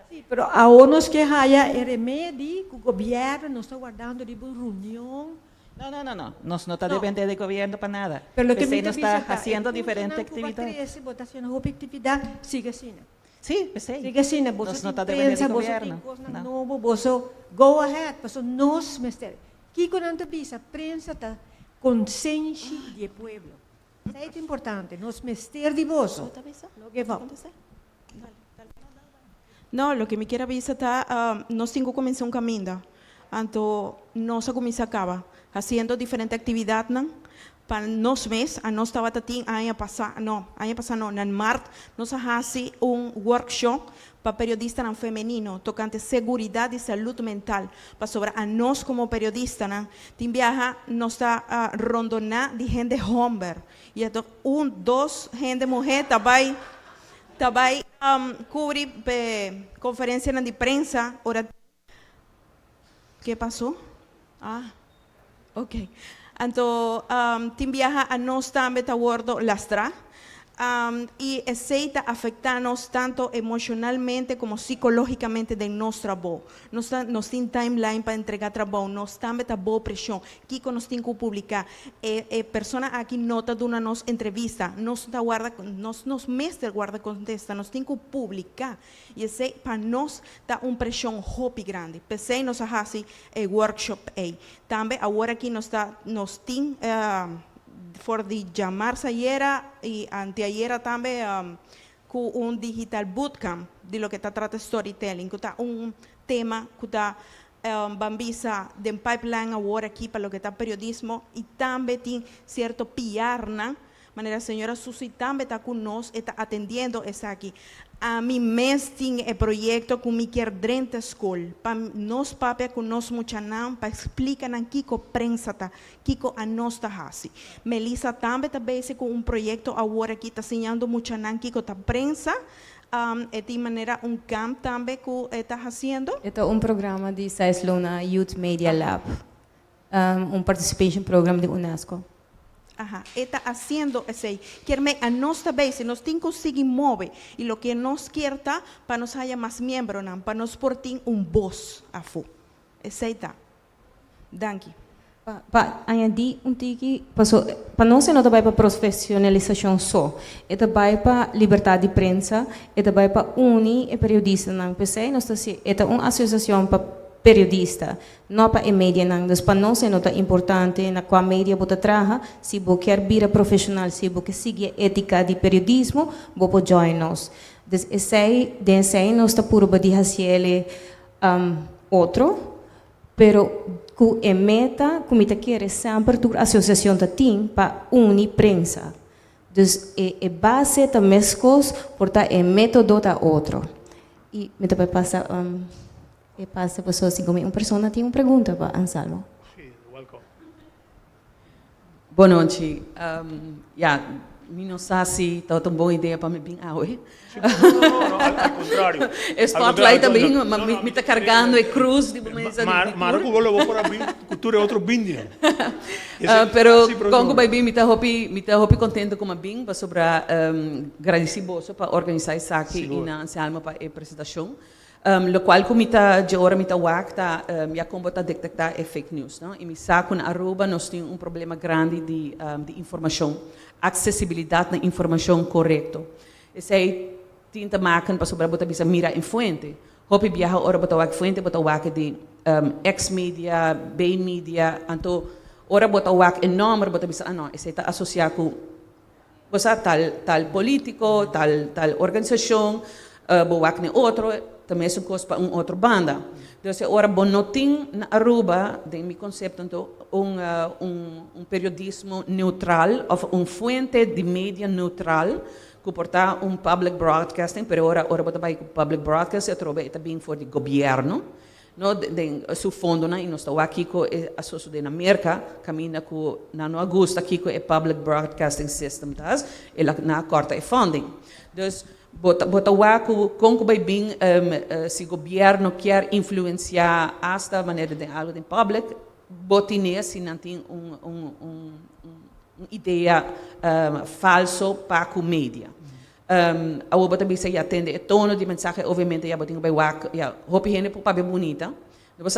Sim, mas a ONU que haya é remédio que o governo não está guardando de reunião. No. Nós não está dependendo do governo para nada. Pero lo que me está fazendo diferente atividade. Votação, atividade, siga assim. Sí, sei. Siga assim, você não está tem dependendo prensa, do você governo. tem coisa nova, você go ahead, você nos mestre. Que quando a pisa, prensa está consciente do povo. Isso é importante, nos mestre de você. Não que vai. No, lo que me quiere avisar está, nos tengo comenzar un camino, anto nos comienza acaba, haciendo diferente actividad, ¿no? Para nos mes, a nos estaba tatín, año pasado no, en marzo, nos hace un workshop para periodistas no femenino, tocante seguridad y salud mental, para sobre a nos como periodistas, ¿no? Tim viaja, nos está rondona de gente hombre, y esto, 2 gente mujer, tabay, cubrir conferencia de prensa, ahora, ¿qué pasó? Ok. Então, tem viaja a nós também a bordo lastra e aceita afetar-nos tanto emocionalmente como psicologicamente de nosso trabalho. Nós temos timeline para entregar trabalho, nós também temos boa pressão. Que nós temos que publicar. Pessoa aqui nota de uma entrevista, nós mestre guarda contesta, nós temos que publicar. E esse para nós dá uma pressão hope grande. Pensei nós fazemos workshop aí. Também agora aqui nós temos for de llamarse ayer y anteayer también con un digital bootcamp de lo que está tratando storytelling, que está un tema que está bambisa de pipeline ahora aquí para lo que está periodismo y también tiene cierto PR, ¿no? Manera señora Susi también está con nosotros, está atendiendo esa aquí. A mí mes tiene el proyecto con mi Drenta School, para nos papia con nos muchanam, para explicar aquí con prensa ta, kiko a nos ta hasi. Melissa también está base con un proyecto ahora aquí está enseñando muchanam kiko ta prensa, de manera un camp también que está haciendo. Este es un programa de Sais Luna Youth Media Lab, un participation program de UNESCO. Ajá, está haciendo ese, quiere a nuestra base, nos tiene que conseguir mover y lo que nos quiera para nos haya más miembros, para nos portar un voz a fu. Ese está. Danke. Para añadir un tiki, para no ser para profesionalización só, это para libertad de prensa, это para unir periodistas, não pensei, nós это uma associação para periodista, não para a mídia, não. Para nós é nota importante na qual a mídia bota traja, se você quer vir profissional, se você seguir a ética de periodismo, você pode join nós. Desde nós está por de fazer outro, pero que a meta, como te quer sempre a associação da tem para unir prensa. Dus a base da mescos, porta a método da outro. E me também passa passa pessoa assim como uma pessoa tem uma pergunta para Anselmo. Sim, welcome. Boa noite. Mi não sei se está uma boa ideia para me vir hoje. Não, ao contrário. Spotlight também, me está carregando e cruz de Marco vou para abrir cultura é outro bindi. Pero como vai bem, me está hopi contente com a bem para sobre agradecido para organizar isso aqui e na Anselmo para a apresentação. Lo qual como de hora me está wacta já como está detectar é fake news, não? E me saco na Aruba nós temos problema grande de informação, acessibilidade na informação correta. Esse aí tinta máquina para sobre botar bisa mira em fonte. Hopi viaja ora botar wak fonte botar wak de ex-media, B-media, então ora botar wak enorme botar bisa não, esse está associado com você tal político, tal organização, boak ne outro também é coisa para outra banda. Então, agora, bom, não tem na Aruba, de meu conceito, então, periodismo neutral, ou fonte de mídia neutral, que porta public broadcasting, pero agora bota vai public broadcasting, trobe também for de governo, no, su fundo, na, e nós estamos aqui com a sociedade na América, caminha com, não Augusta, aqui com o public broadcasting system, tas, e lá na corta e funding. Então, bota waku como vai bem se o governo quer influenciar esta maneira de algo em público, botinê se não tem uma ideia falso para a mídia. A bota bisa já atende o tono de mensagem, obviamente já botinho vai waku, já hopi gente por papel bonita, depois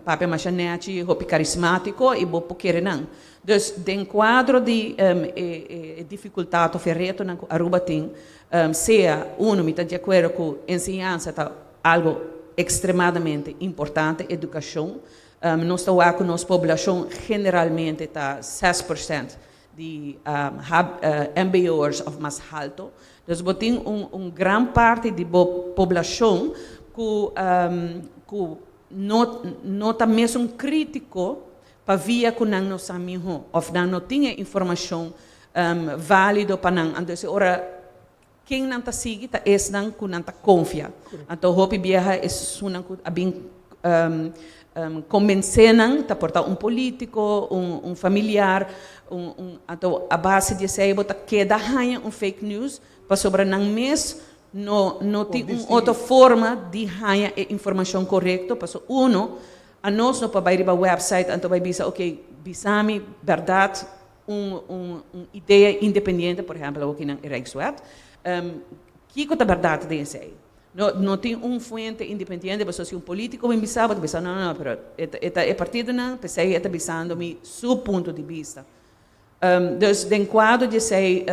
papel mais chanete, hopi carismático e bo querer não. Então, dentro quadro de dificuldade ou reto na Aruba tem, seja me está de acordo com a ensinança, está algo extremadamente importante, educação. Nós estamos com a nossa população generalmente está 6% de MBOs of mais alto. Então, tem grande parte da população que não está mesmo crítico para via com nós amigos, ou não tinha informação válida para nós. Então, ora quem não está seguindo é não que não está confia. Então, hopi viaja é uma que bem convencendo para portar político, familiar, então a base de ser bota queda ganha fake news para sobre não mês não tem outra forma de ganhar a informação correta, para a nós não para ir para o website, então vai dizer, ok, bisami, verdade, ideia independente, por exemplo, aqui na Rijkswet, que é a verdade desse aí? Não tem fonte independente, mas se político vem bisar, vai dizer, não, pero é partido não, pensei, está bisando mi seu ponto de vista. Então, de enquadro de ser,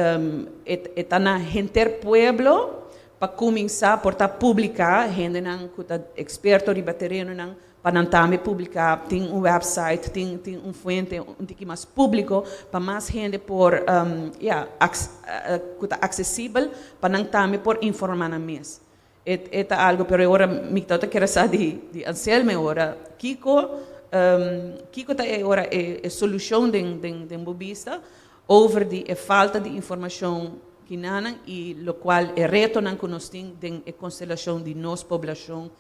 está na gente pueblo, para começar a portar publicar, gente não que está experto em terreno não, para não também publicar, tem website, tem fonte, que mais público, para mais gente por acessível, para não também por informar na mesa. É algo, pero agora me quero saber de Anselmo agora, Kiko tá agora é solução de bobista over a falta de informação que não e lo qual é reto não que nós temos a constelação de nossa população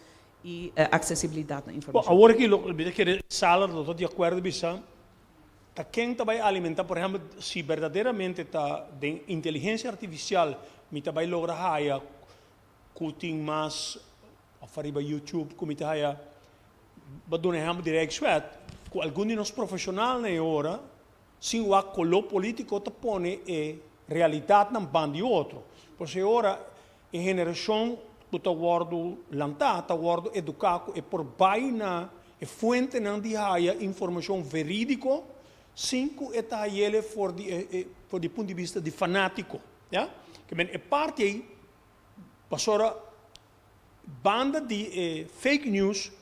e acessibilidade à informação. Agora que eu quero falar, estou de acordo com quem vai alimentar, por exemplo, se verdadeiramente está de inteligência artificial, me vai lograr que tem mais a fazer YouTube, como está aí, para dar um exemplo direto, que algum de nós profissionais na hora, sem o colo político, te põe a realidade na banda de outro. Porque agora, a geração que está guardando lantar, está guardando educado, e por baina, a fonte não de informação verídica, sem que está ele for do ponto de vista de fanático. Ja? Que é parte aí, passora, banda de fake news,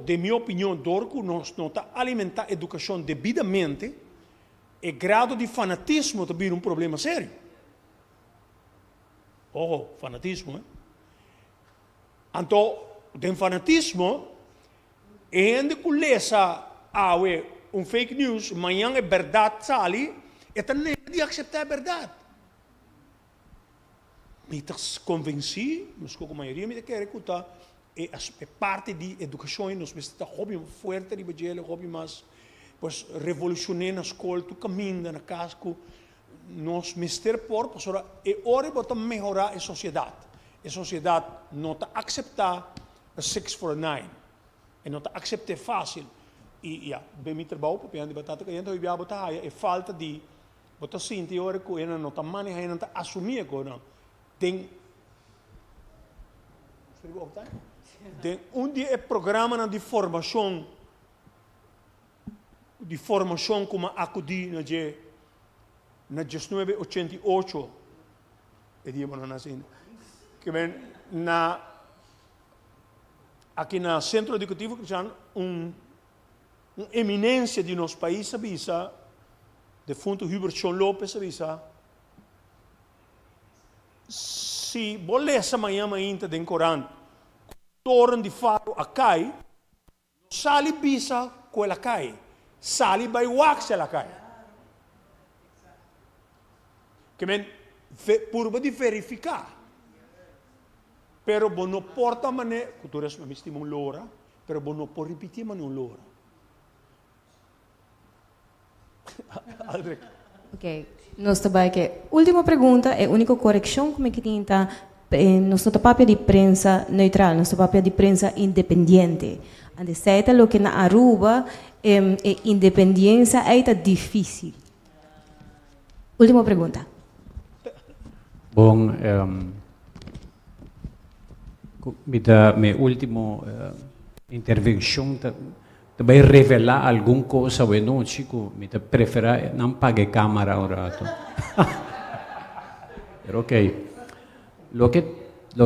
de minha opinião, que nós não está alimentar a educação devidamente, o grado de fanatismo também é um problema sério. Fanatismo. Então, o fanatismo, ainda que leça fake news, amanhã é verdade, sali, é também de aceitar a verdade. Me convenci, mas com a maioria me quer escutar, é parte de educação, nós precisamos hobby forte de bajela, hobby mais pues revolucionar na escola, tu caminha na casa, nós mister por, pues ora, e ora bota melhorar a sociedade. A sociedade não está aceitar a 649, e não está aceitar fácil. E ja, bem me trabalho, porque ande batata que então eu botar é falta de botar sim, tem hora que ela não está manejar, não está assumir que não tem. Tem dia é programa de formação como acudir na 1988 e dia não assim que vem aqui na Centro Educativo Cristiano uma eminência de nosso país avisa defunto Hubert John Lopes avisa se bolessa amanhã ainda den Corão torno de faro a cai sali bisa com ela cai sali by wax ela cai que men purba de verificar pero bo não porta mané culturas me estima lora pero bo não por repetir mané lora. Ok, nós também que última pergunta é a única correção como é que tinha nosso papel de prensa neutral, nosso papel de prensa independente. Ande certo lo que na Aruba independência é difícil. Última pergunta. Bom, minha última intervenção também revelar alguma coisa ou não, chico, me prefere não pague câmera um rato. Pero ok. Lo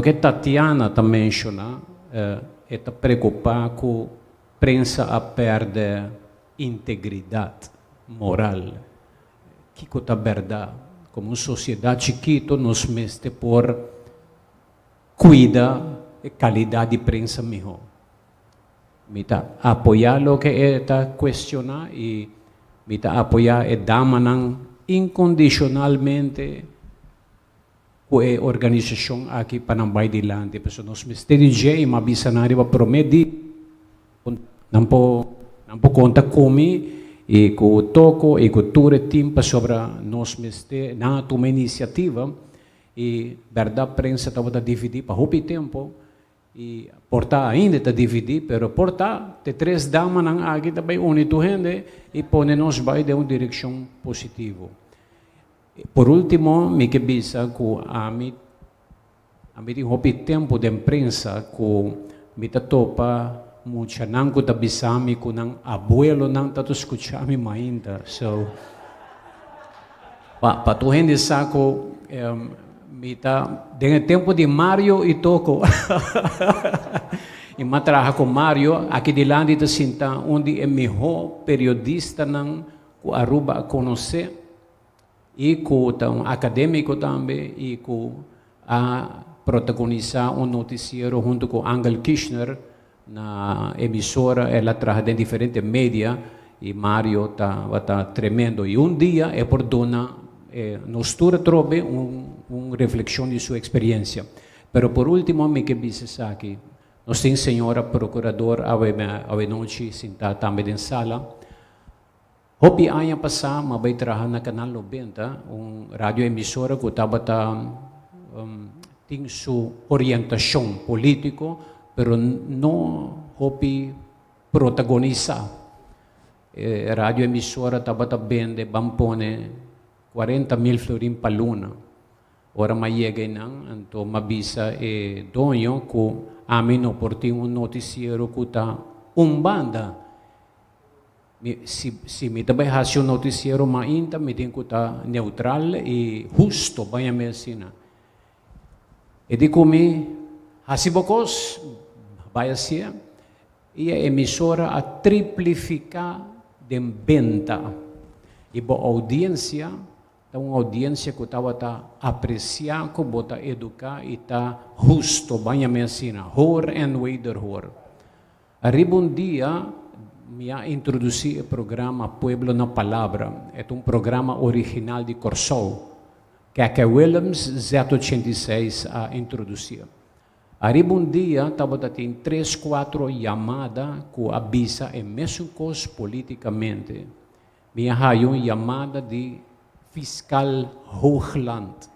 que Tatiana está mencionando é preocupar com a prensa a perder integridade moral. Que é a verdade? Como uma sociedade chiquita, nós meste por cuidar da qualidade de prensa melhor. Mita apoiar o que está questionar e mita apoiar e damanan incondicionalmente com a organização aqui para não vai dilante. Pessoal, nós mistérios e uma bisanária para prometer não pode contar comigo e com o toco e com todo o tempo sobre nós mistérios na tua iniciativa e verdade prensa estava a dividir para roubar tempo e portar ainda está dividir, pero portar te três damas não aqui também une tu gente e põe nos vai de uma direção positiva. Por último, me que bisa que a mim tem roubar tempo de imprensa que me topa muito não que tá bisami que não abuelo não tá escutando ainda, so para tu gente saco mita dengan tempo de Mario e Toco e matraha com Mario aqui de lá de sinta onde é melhor periodista não que Aruba a conhecer e com um acadêmico também e com a protagonizar noticiero junto com Angel Kirchner na emissora ela traz de diferentes mídias e Mario tá tremendo e dia é por dona nos trobe uma reflexão de sua experiência. Pero por último, me que diz aqui, nós temos senhora procuradora a noite sentada também em sala. Hopi ano passado, mas vai trabalhar na Canal 90, rádio emissora que estava tem sua orientação política, pero não hopi protagonizar. Rádio emissora estava bem de bampone 40,000 florin pa luna. Ora maiegay nang anto mabisa donyo ko amin oporting un noticiero ko ta banda. Si mi tabay hasyo noticiero mainta, mitin ko ta neutral e justo baya mesina. E di kumi hasibokos baya siya iya emisora a triplificar de venta. Ibo audiência uma audiência que estava apreciar, que bota educar e tá justo, banha me ensina, hor and wader hor. Arriba dia, me introduzi o programa Pueblo na Palavra, é programa original de Corsol, que a Williams Z86 a introduzir. Arriba un dia, estava tem 3, 4 llamadas que avisa e mesmo cos politicamente. Minha uma chamada de fiscal Hoogland.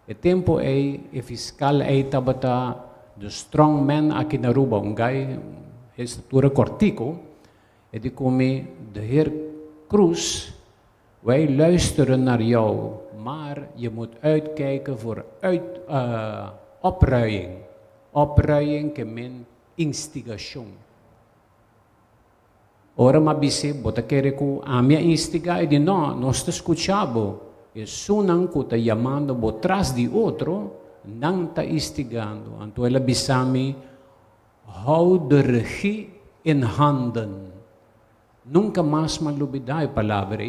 O tempo o fiscal estava de strongman aqui na Aruba, guy, estatura cortico, e die kom de heer Cruz, wij luisteren naar jou, maar je moet uitkijken voor opruiing. Opruiing que men instigação. Ora, ma bise, bota querer que a minha instiga e de não, nós te escuchamos. E sunan que está chamando por trás de outro, não está instigando. Então ela bisami, hou de regie in handen. Nunca mais malubidai palavra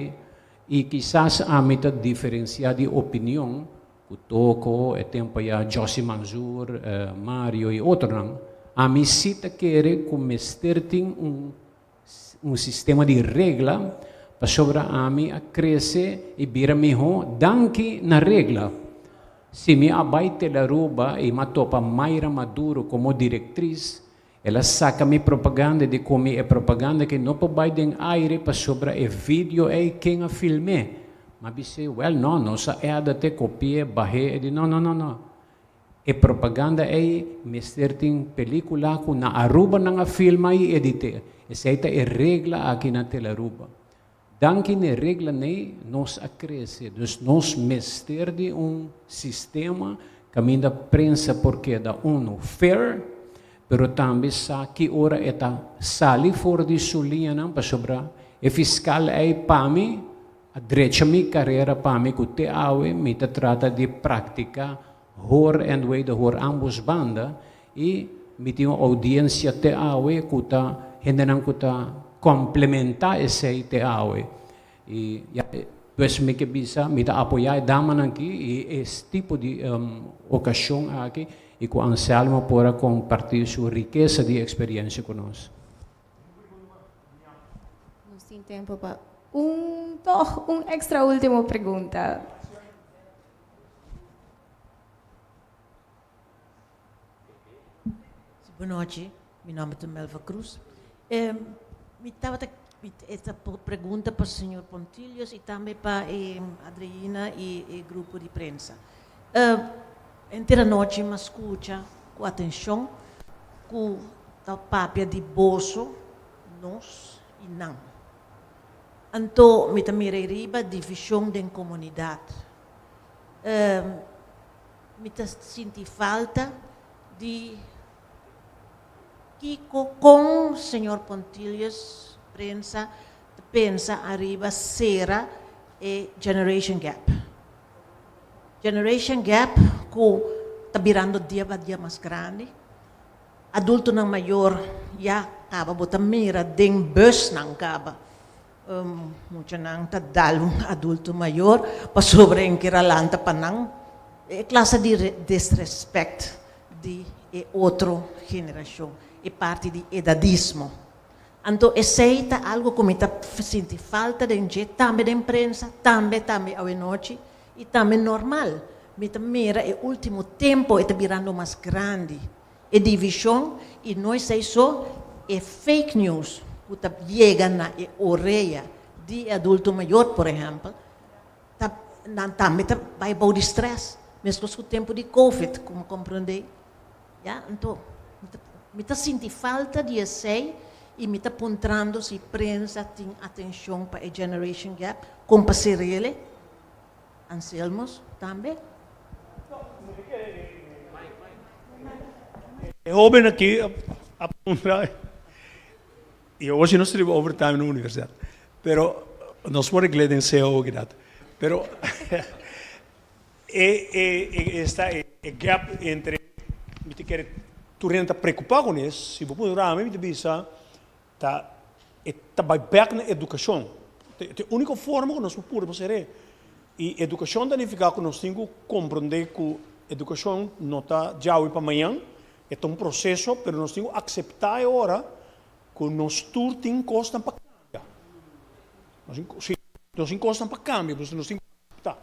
e quizás a meta diferenciar de opinião, que toco, tempo ya Josie Manzur, Mario e outro não. A mim cita querer cometer um sistema de regra para sobre a mim a crescer e vira melhor danke na regra. Se me abaite la Aruba e matopa Mayra Maduro como diretriz, ela saca mi propaganda de como é propaganda que não pode em aire para sobre o vídeo e quem a filme. Mas disse, well, não sa é da te copie, barre, e não. E propaganda é mesterting película que na Aruba não a filma e edite. Essa é a regra aqui na Telaruba. Danke na regra nem nos acresce. Dus nos mester de sistema caminho da prensa porque da fair, pero também sa que ora eta sali fora de sulinha não para sobrar. E fiscal é para mim, a direita minha carreira para mim que te awe me trata de prática hor and way de hor ambos banda e me tem uma audiência te awe que tá hendanang que tá complementar esse te awe e pues me que bisa me tá apoiar daman aqui e esse tipo de ocasião aqui e com Anselmo para compartilhar sua riqueza de experiência conosco. Não tem tempo para extra última pergunta. Boa noite, meu nome é Melva Cruz. Me estava essa pergunta para o senhor Pontilhos e também para a Adriana e o grupo de prensa. Inteira noite me escuta com atenção, com a papia de bolso, nós e não. Então, me também riba divisão da comunidade. Me senti falta de que com o senhor Pontilhos pensa arriba será e Generation Gap. Generation Gap que está virando dia a dia mais grande. Adulto não maior já acaba bota mira den bus não acaba. Muito não está dando adulto maior para sobre em que ralanta para não classe de desrespeito de outra geração e parte de edadismo. Então, esse é algo que me sente falta de gente, também da imprensa, também à noite, e também normal. Me mira o último tempo está virando mais grande. E divisão, e nós sei só, é fake news, que chega na orelha de adulto maior, por exemplo, também vai para o estresse, mesmo com o tempo de Covid, como compreender. Então, me sente falta de esse e me está apontando se a prensa tem atenção para a Generation Gap, como para ele, Anselmos também. Jovem aqui apontar e hoje nós temos overtime na universidade, pero nós podemos gleden ser ograt, pero esta gap entre me te quer tu renta preocupado com isso, se você puder me bisa tá vai back na educação. A única forma que nós podemos fazer e educação significa que nós temos que compreender que educação não está já para amanhã. É um processo, mas nós temos que aceitar agora que nós tudo tem costas para cambiar. Nós temos costas para cambiar, nós temos que aceitar.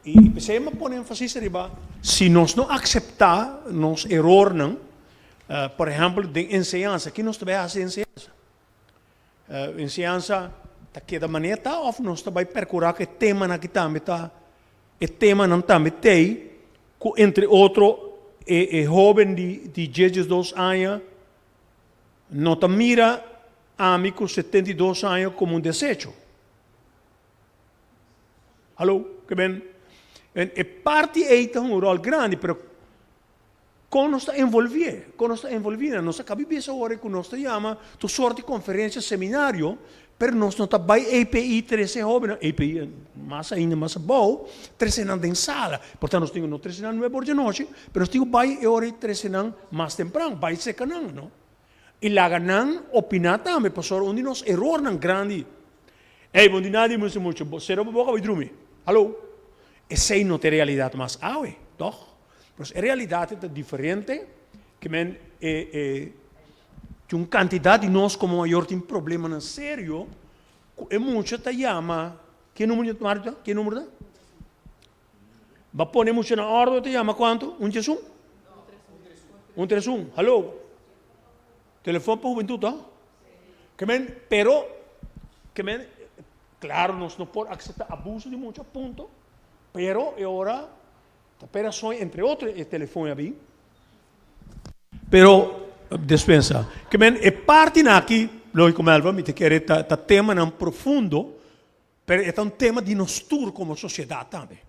E você me põe ênfase riba, se nós não aceitar nos erros, Por exemplo, de enseñança. Aqui nós também fazemos enseñança. Enseñança, daquela maneira, ou nós também percurar que tema na que também está, o tema não também tem, entre outros, jovem de 12 anos, não mira a mim com 72 anos como desejo. Alô, que bem? É parte aí tem um rol grande, mas quando nós está envolvido, nós acabamos de saber que nós chama tu sorte de conferência, seminário, mas nós não está bem EPI 13 jovens, EPI mais ainda mais bom, 13 anos em sala, portanto nós temos 13 anos 9 horas de noite, mas nós temos bem hora 13 anos mais temprano, bem seca não? E lá não opinar também, pastor, onde nós erro não grande. Ei, onde nadie me muito, será boca vai dormir. Alô? Essa não tem realidade mais ave, toch? Mas a realidade é diferente, que men uma quantidade de nós como maior tem problema na sério, é muito te chama, que número Marta? Que número? Vai pôr muito na ordem, te chama quanto? 131? 131. Alô? Telefone para a juventude, que men, pero, que men, claro, nós não podemos aceitar abuso de muitos pontos, pero agora, a operações, entre outros, o telefone ali. Pero, dispensa, que men, é parte aqui, lógico, Melva, me te quer tá tema não profundo, pero é um tema de nós todos como sociedade também.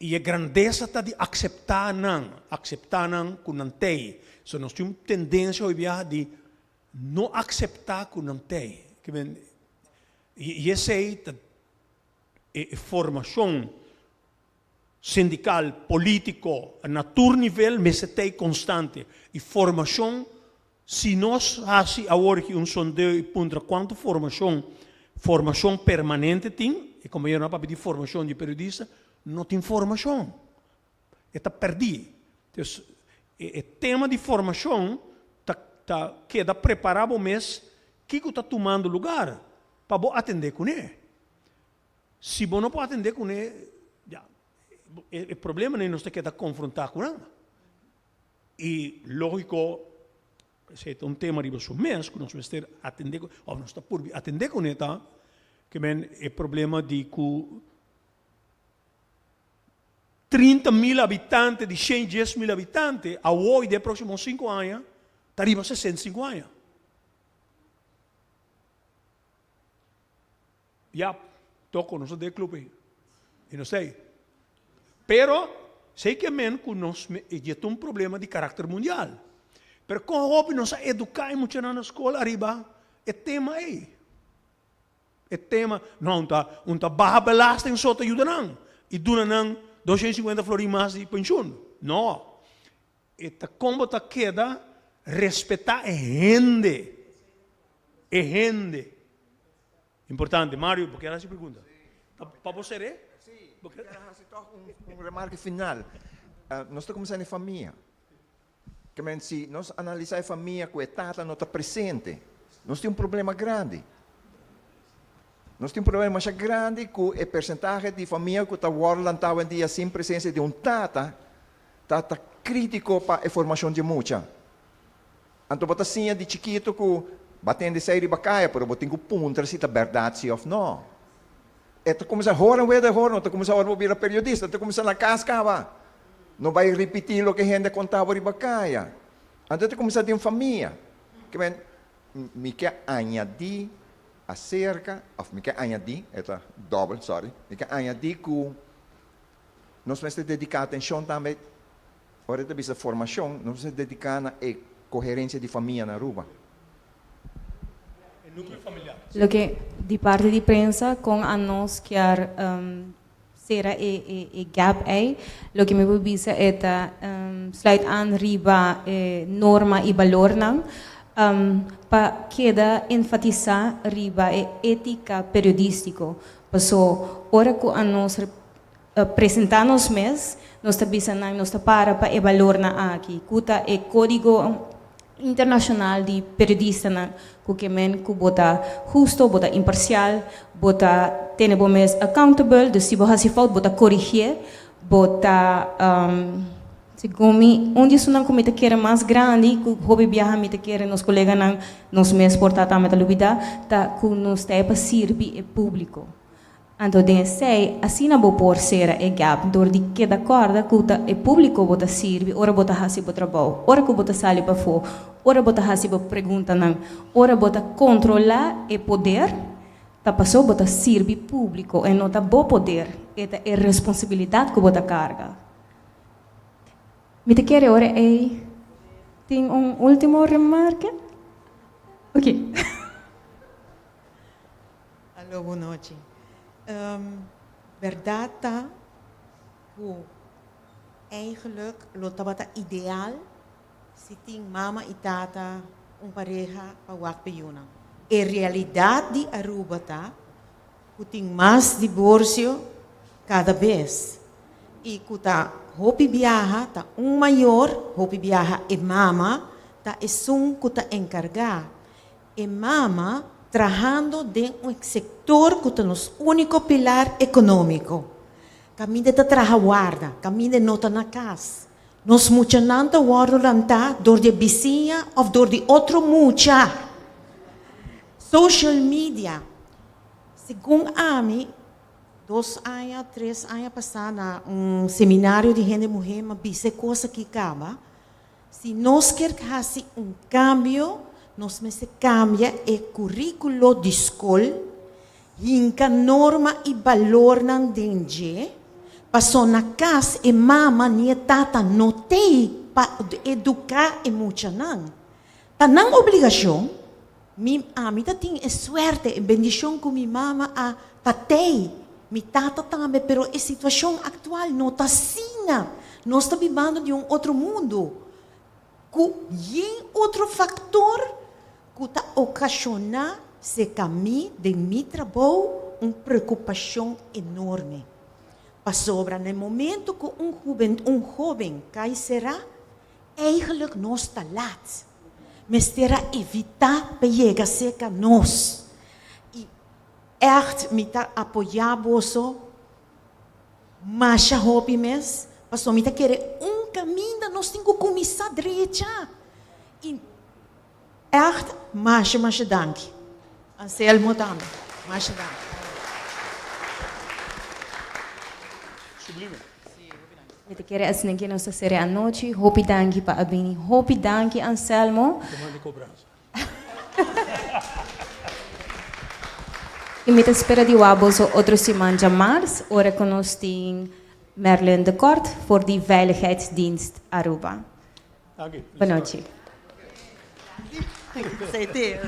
E a grandeza está de aceitar não com não tem. So, nós temos tendência hoje de não aceitar que não tem. E essa é formação sindical, político, a todo nível, mas é constante. E formação, se nós fazemos agora um sondeio e ponto quanto formação permanente tem, e como eu não para pedir formação de periodista, não tem formação. Está perdido. Então, o tema de formação queda preparado o mês que está tomando lugar para atender com ele. Se você não pode atender com ele, o problema é que queda confrontar com ele. E, lógico, esse é um tema de um mês que nós vamos ter atender, ou nós está por atender com ele, que é o problema de que 30.000 habitantes, de 110.000 habitantes, a hoje, de próximos 5 anos, está arriba a 65 anos. Já, toco, não sei de clube. E não sei. Pero, sei que nós é um problema de caráter mundial. Pero, com a roupa, nós educamos muito na escola, arriba, é tema aí. É tema, não está barra belasta só te ajuda não. E duna não, 250 flores mais de pensão. Não. Eta como está queda respeitar a gente. A gente. Importante, Mário, porque ela se pergunta. Para você, é? Sim, porque remarque final. Nós estamos começando em família. Que se nós analisar a família que a tata não está presente, nós temos um problema grande. Nós temos um problema já grande com o percentagem de família que está guardando em dia sem presença de tata, está crítico para a formação de muita. Então, você assim de chiquito que batendo sair de bacaia, pero você tem que puntar se é verdade se ou não. Eta começa a hora, não está começando a ouvir a periodista, está começando a cascar, não vai repetir o que a gente contava de bacaia. Então, está começando a ter uma família. Que me quer añadir acerca, ou me quer añadir, é double, sorry, me quer añadir que nós vamos dedicar atenção também, hora de vista formação, nós vamos dedicar a coerência de família na Aruba. Núcleo familiar. Lo que de parte de prensa com a nós quer será e gap aí, lo que me precisa é slide an riba norma e valor não, para queda enfatizar riba ética periodístico. Passou hora que a nós apresentar-nos mês, nós também nós para valor na aqui, cuta é código internacional de periodista na que bota justo, bota imparcial, bota tenebo mes accountable, de se você falta bota corrigir, bota Segumi, onde isso não comita que era mais grande, que o hobby viaja me que era nos colegas não nos me exportar também da lubida, tá que nos tempo servir o público. Então, sei, assim não vou por ser e gap, dor de que da corda que o público bota serve, ora bota hasi para trabalho, ora que bota sali para fora, ora bota hasi para pergunta não, ora bota controlar e poder, tá passou bota serve público e não tá bom poder, é responsabilidade que bota carga. Me te quer ora tem último remarca? Ok. Alô, boa noite. Verdade tá que eigenlijk lota bata ideal se tem mama e tata pareja para wak peyuna. E realidade de Aruba tá que tem mais divórcio cada vez. E que tá hopi viaja tá maior, hopi viaja e mama tá que tá encargar. E mama trabajando dentro de sector que es el único pilar económico. Camine de trabajar guarda, camine nota na casa. Nos mucha nanta guarda lanta, door de vizinha of door de otro mucha. Social media. Según a mí, 2 años, 3 años pasada seminário de gente mujer, mas dice cosa que acaba. Si nos queremos hacer cambio, nos se cambia o currículo de escola, hinca norma e valor nan dengue, passou na casa e mama e tata não tem para educar e muita não. Tá não obrigação, a mim tem sorte e bendição com minha mama a tatei, mi tata também, pero a situação atual não tá assim, nós estamos vivendo de outro mundo, com outro factor que está ocasionando se caminho de meu trabalho uma preocupação enorme. Para sobra, no momento que um jovem cai será, eigenlijk não está lá. Mas terá evitar para chegar a ser a nós. E echt me está apoiar você, mas a hobby mes, para me está querer caminho, nós temos que começar a direita. E echt, mas dank. Anselmo também. Mas dank. Sublime. Me te quer assim que nós será a noite, hopi danki para abini, hopi danki Anselmo. Demande cobrança. E me te espera de waboso outro semana de março, ora que nós tem Merlin de Kort voor die Veiligheidsdienst Aruba. Dank u. Boa noite. Aceitei.